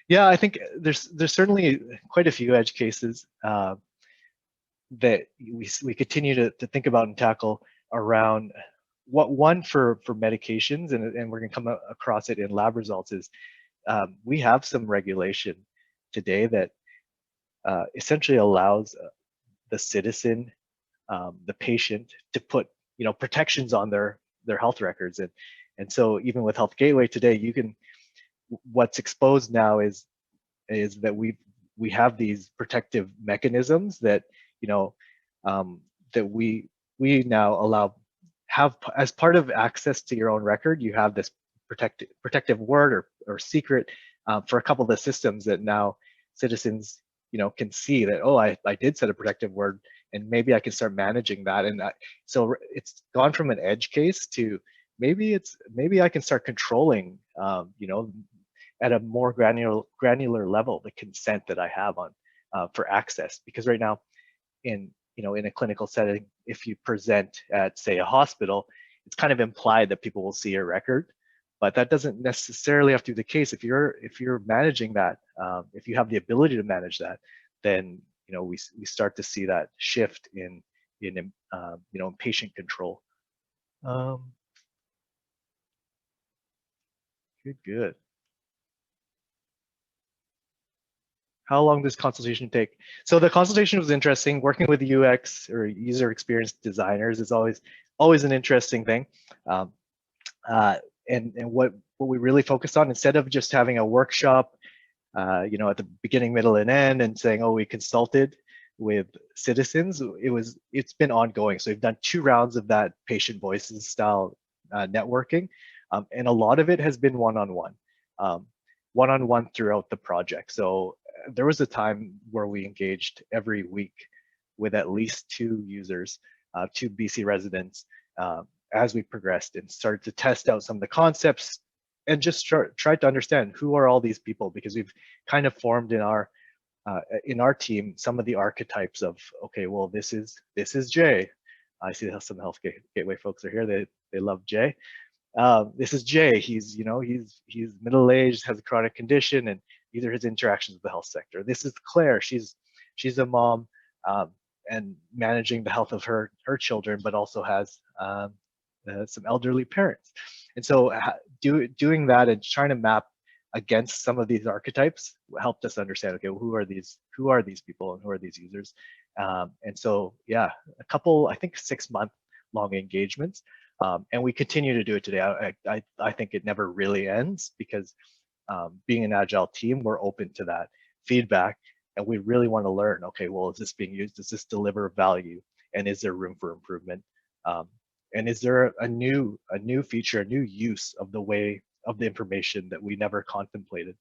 Yeah, I think there's certainly quite a few edge cases that we continue to think about and tackle around one for medications, and we're going to come across it in lab results, is we have some regulation today that essentially allows the citizen, the patient, to put protections on their health records, and so even with Health Gateway today, what's exposed now is that we have these protective mechanisms that that we now have as part of access to your own record. You have this protective word or secret for a couple of the systems that now citizens, can see that, oh, I did set a protective word, and maybe I can start managing that. And so it's gone from an edge case to maybe I can start controlling, at a more granular level, the consent that I have on for access. Because right now, in a clinical setting, if you present at, say, a hospital, it's kind of implied that people will see your record, but that doesn't necessarily have to be the case. If you're managing that, if you have the ability to manage that, then we start to see that shift in patient control. Good. How long does consultation take? So the consultation was interesting. Working with UX or user experience designers is always an interesting thing. And what we really focused on, instead of just having a workshop, at the beginning, middle, and end, and saying, oh, we consulted with citizens, it's been ongoing. So we've done 2 rounds of that patient voices style networking, and a lot of it has been one-on-one throughout the project. So there was a time where we engaged every week with at least 2 users, 2 BC residents, as we progressed and started to test out some of the concepts and just tried to understand who are all these people, because we've kind of formed in our team some of the archetypes of, okay, well, this is Jay. I see some Health Gateway folks are here. They love Jay. This is Jay. He's middle-aged, has a chronic condition, and these are his interactions with the health sector. This is Claire. She's a mom and managing the health of her children, but also has some elderly parents. And so doing that and trying to map against some of these archetypes helped us understand, okay, well, who are these people and who are these users? And so, yeah, a couple, I think 6-month long engagements. And we continue to do it today. I think it never really ends, because being an agile team, we're open to that feedback, and we really want to learn, okay, well, is this being used? Does this deliver value? And is there room for improvement? And is there a new feature, a new use of the information that we never contemplated?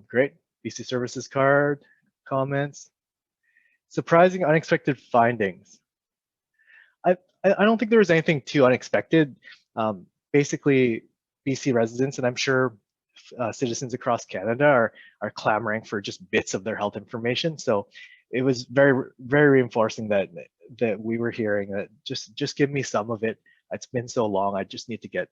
Great. BC Services card, comments. Surprising, unexpected findings. I don't think there was anything too unexpected. Basically, BC residents, and I'm sure citizens across Canada are clamoring for just bits of their health information. So it was very, very reinforcing that we were hearing that just give me some of it. It's been so long. I just need to get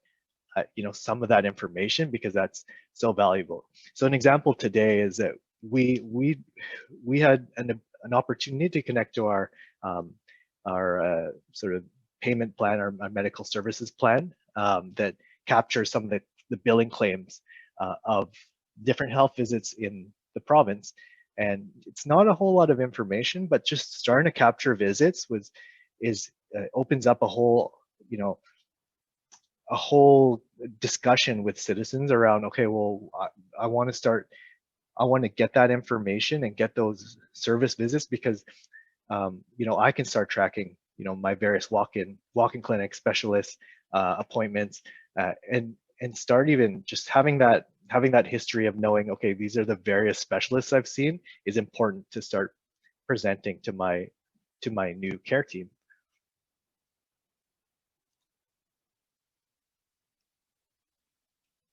some of that information, because that's so valuable. So an example today is that we had an opportunity to connect to our sort of payment plan, our medical services plan, that captures some of the billing claims of different health visits in the province. And it's not a whole lot of information, but just starting to capture visits opens up a whole discussion with citizens around, okay, well, I want to get that information and get those service visits, because I can start tracking my various walk-in clinic specialists appointments, and start even just having that history of knowing, okay, these are the various specialists I've seen, is important to start presenting to my new care team.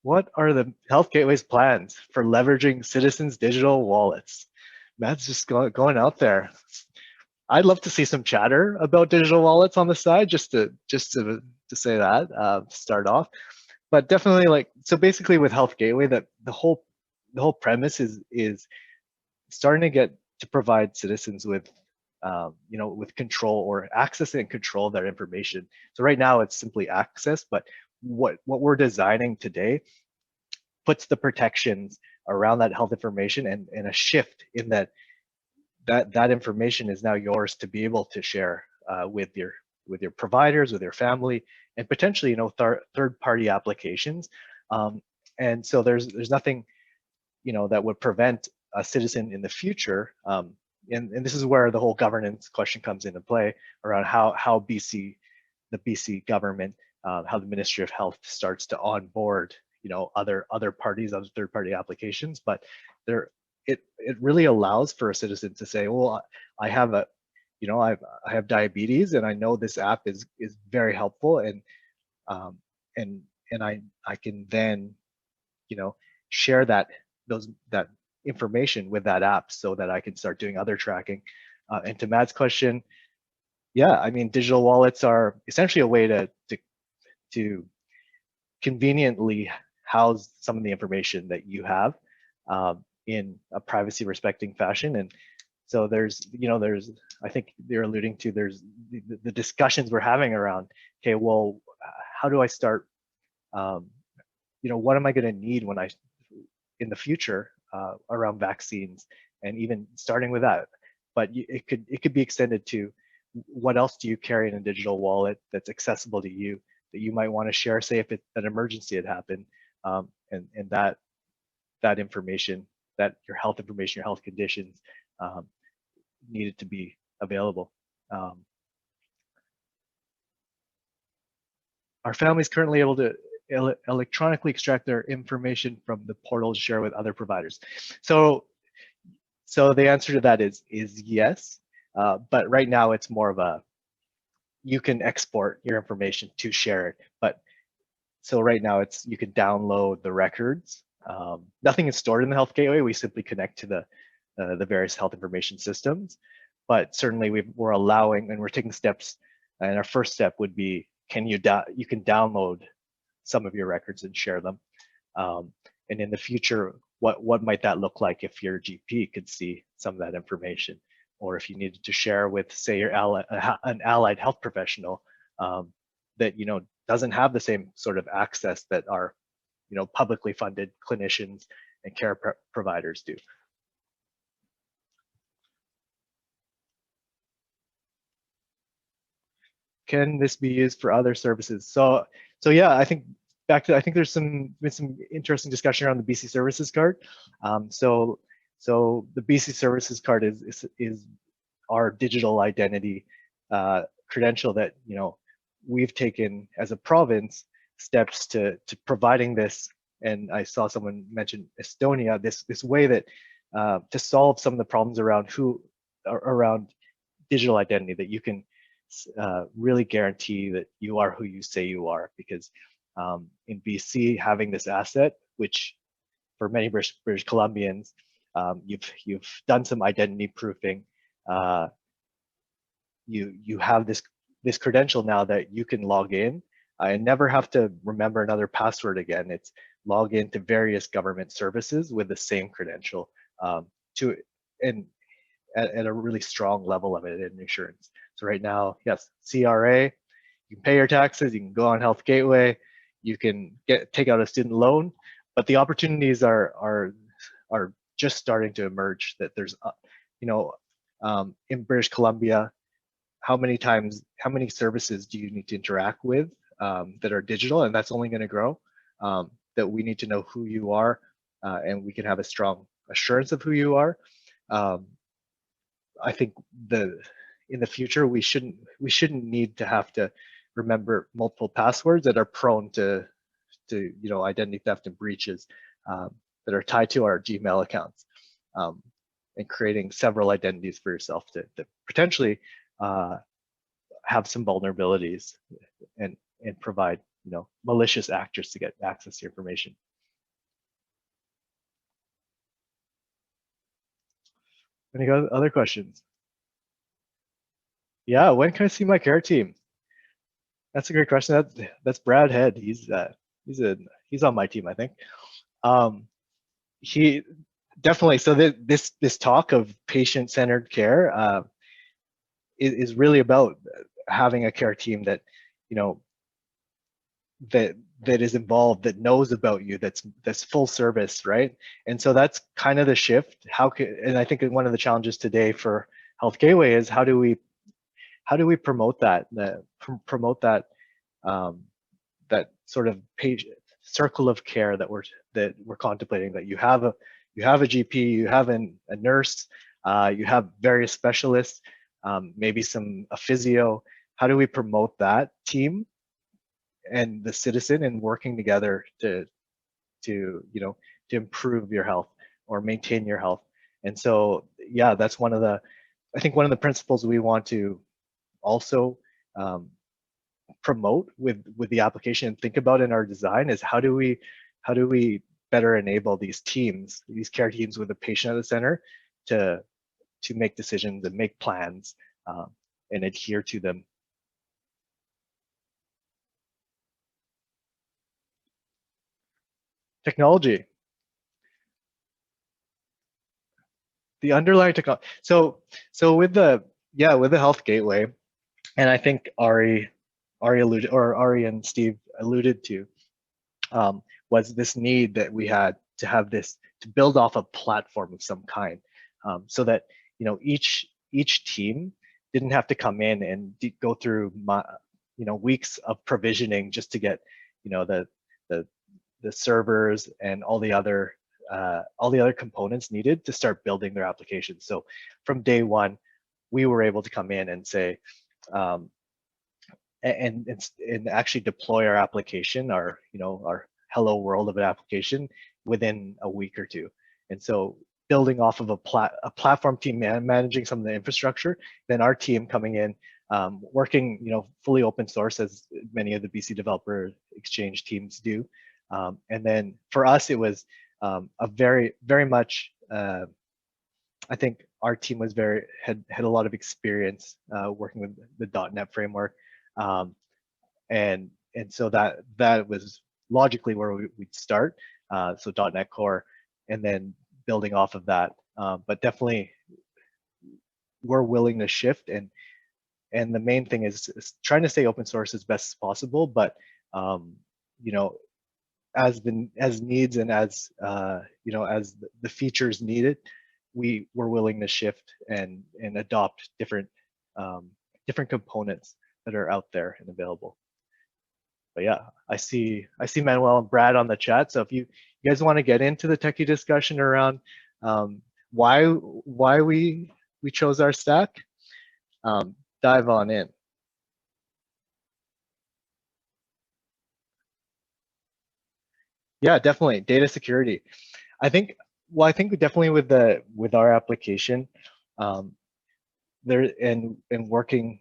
What are the Health Gateway's plans for leveraging citizens' digital wallets? Matt's just going out there. I'd love to see some chatter about digital wallets on the side, just to say that, start off. But definitely, so basically with Health Gateway, that the whole premise is starting to provide citizens with with control, or access and control of their information. So right now it's simply access, but what we're designing today puts the protections around that health information, and a shift in that information is now yours to be able to share with your providers, with your family, and potentially third-party applications. And so there's nothing that would prevent a citizen in the future. And this is where the whole governance question comes into play, around how the BC government, how the Ministry of Health starts to onboard other parties, other third-party applications, but it really allows for a citizen to say, well, I have I have diabetes, and I know this app is very helpful, and I can then share that information with that app so that I can start doing other tracking. And to Matt's question, yeah, I mean, digital wallets are essentially a way to conveniently house some of the information that you have in a privacy respecting fashion. And so there's I think they're alluding to, there's the discussions we're having around, okay, well, how do I start, what am I going to need when in the future around vaccines, and even starting with that. But it could be extended to, what else do you carry in a digital wallet that's accessible to you that you might want to share, say if an emergency had happened, and that information, that your health information, your health conditions needed to be available. Our family is currently able to electronically extract their information from the portal to share with other providers. So the answer to that is yes, but right now it's more of a, you can export your information to share it. But so right now you can download the records. Nothing is stored in the Health Gateway. We simply connect to the various health information systems. But certainly we're allowing, and we're taking steps. And our first step would be, you can download some of your records and share them. And in the future, what might that look like if your GP could see some of that information, or if you needed to share with, say, an allied health professional that doesn't have the same sort of access that our publicly funded clinicians and care providers do. Can this be used for other services? So yeah, I think I think there's been some interesting discussion around the BC Services Card. So the BC Services Card is our digital identity credential that we've taken as a province steps to providing this. And I saw someone mention Estonia, this way that to solve some of the problems around digital identity, that you can really guarantee that you are who you say you are, because in BC, having this asset, which for many British Columbians, you've done some identity proofing. You have this credential now that you can log in and never have to remember another password again. It's log into various government services with the same credential and at a really strong level of it in insurance. So right now, yes, CRA, you can pay your taxes, you can go on Health Gateway, you can take out a student loan, but the opportunities are just starting to emerge. That there's, in British Columbia, how many services do you need to interact with that are digital, and that's only going to grow. That we need to know who you are, and we can have a strong assurance of who you are. I think in the future we shouldn't need to have to remember multiple passwords that are prone to identity theft and breaches that are tied to our Gmail accounts, and creating several identities for yourself to potentially have some vulnerabilities and provide malicious actors to get access to your information. Any other questions? Yeah, when can I see my care team? That's a great question. That's Brad Head. He's on my team, I think. He definitely. So this talk of patient-centered care is really about having a care team that that is involved, that knows about you, that's full service, right? And so that's kind of the shift. And I think one of the challenges today for Health Gateway is how do we promote that, that sort of circle of care that we're contemplating, that you have a GP, you have a nurse, you have various specialists, maybe a physio. How do we promote that team and the citizen and working together to to to improve your health or maintain your health. And so yeah, that's I think one of the principles we want to also promote with the application and think about in our design is how do we better enable these teams, these care teams with the patient at the center to make decisions and make plans and adhere to them. Technology. The underlying technology. So with the health gateway, and I think Ari and Steve alluded to, was this need that we had to have this, to build off a platform of some kind, so that each team didn't have to come in and go through weeks of provisioning just to get the servers and all the other components needed to start building their applications. So from day one, we were able to come in and say, and actually deploy our application, our hello world of an application within a week or two. And so building off of a platform team managing some of the infrastructure, then our team coming in, working fully open source, as many of the BC Developer Exchange teams do. And then for us, it was a very much, I think our team was had a lot of experience working with the .NET framework, and so that was logically where we'd start. So .NET Core, and then building off of that. But definitely, we're willing to shift, and the main thing is trying to stay open source as best as possible. But as needs and as as the features needed, we were willing to shift and adopt different components that are out there and available. But yeah, I see Manuel and Brad on the chat. So if you guys want to get into the techie discussion around why we chose our stack, dive on in. Yeah, definitely data security. I think definitely with our application, there and working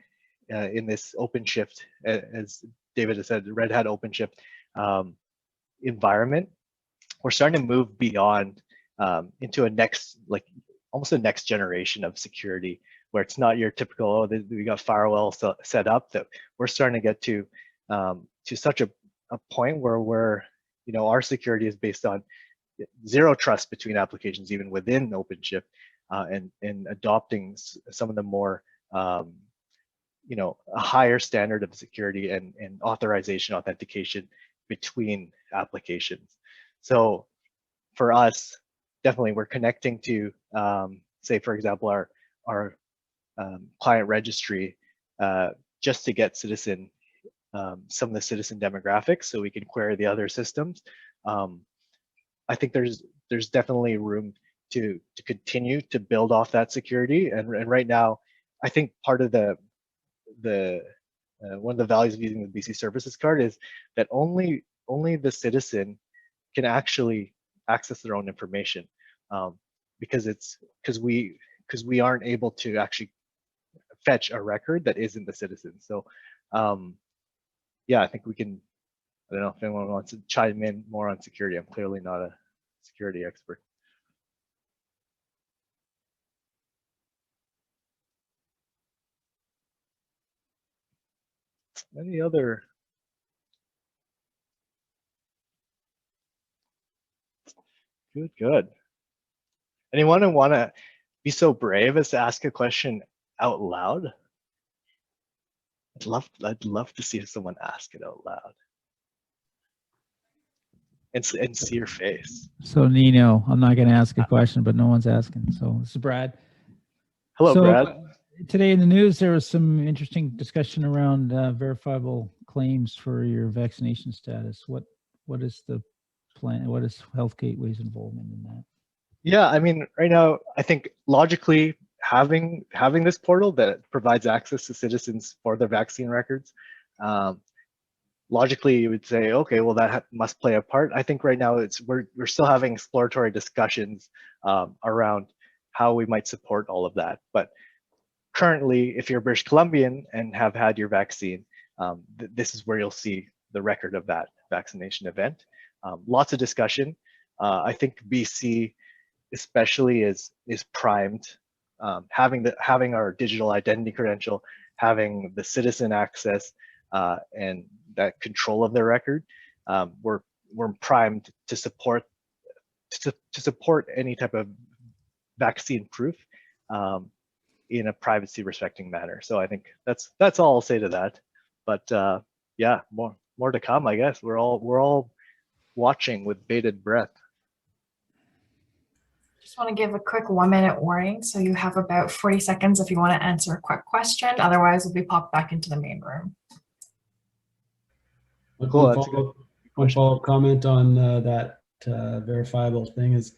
in this OpenShift, as David has said, the Red Hat OpenShift environment, we're starting to move beyond into almost a next generation of security, where it's not your typical, oh, we got firewall set up. That we're starting to get to such a point where our security is based on zero trust between applications, even within OpenShift, and adopting some of the more a higher standard of security and authorization, authentication between applications. So for us, definitely we're connecting to, say, for example, our client registry, just to get some of the citizen demographics, so we can query the other systems. I think there's definitely room to continue to build off that security, and right now, I think part of the one of the values of using the BC Services Card is that only the citizen can actually access their own information, because we aren't able to actually fetch a record that isn't the citizen. So yeah, I think we can, I don't know if anyone wants to chime in more on security. I'm clearly not a security expert. Any other? Good. Anyone want to be so brave as to ask a question out loud? I'd love to see someone ask it out loud and see your face. So Nino, I'm not going to ask a question, but no one's asking. So this is Brad. Hello, Brad. Today in the news, there was some interesting discussion around verifiable claims for your vaccination status. What is the plan? What is Health Gateway's involvement in that? Yeah, I mean, right now, I think logically having this portal that provides access to citizens for their vaccine records, logically you would say, okay, well that must play a part. I think right now we're still having exploratory discussions around how we might support all of that. But currently, if you're British Columbian and have had your vaccine, this is where you'll see the record of that vaccination event. Lots of discussion. I think BC especially is primed, having our digital identity credential, having the citizen access and that control of their record. We're primed to support any type of vaccine proof in a privacy respecting manner. So I think that's all I'll say to that. But yeah, more to come, I guess. We're all watching with bated breath. Just want to give a quick 1-minute warning. So you have about 40 seconds if you want to answer a quick question. Otherwise, we'll be popped back into the main room. Cool. One follow-up comment on that verifiable thing is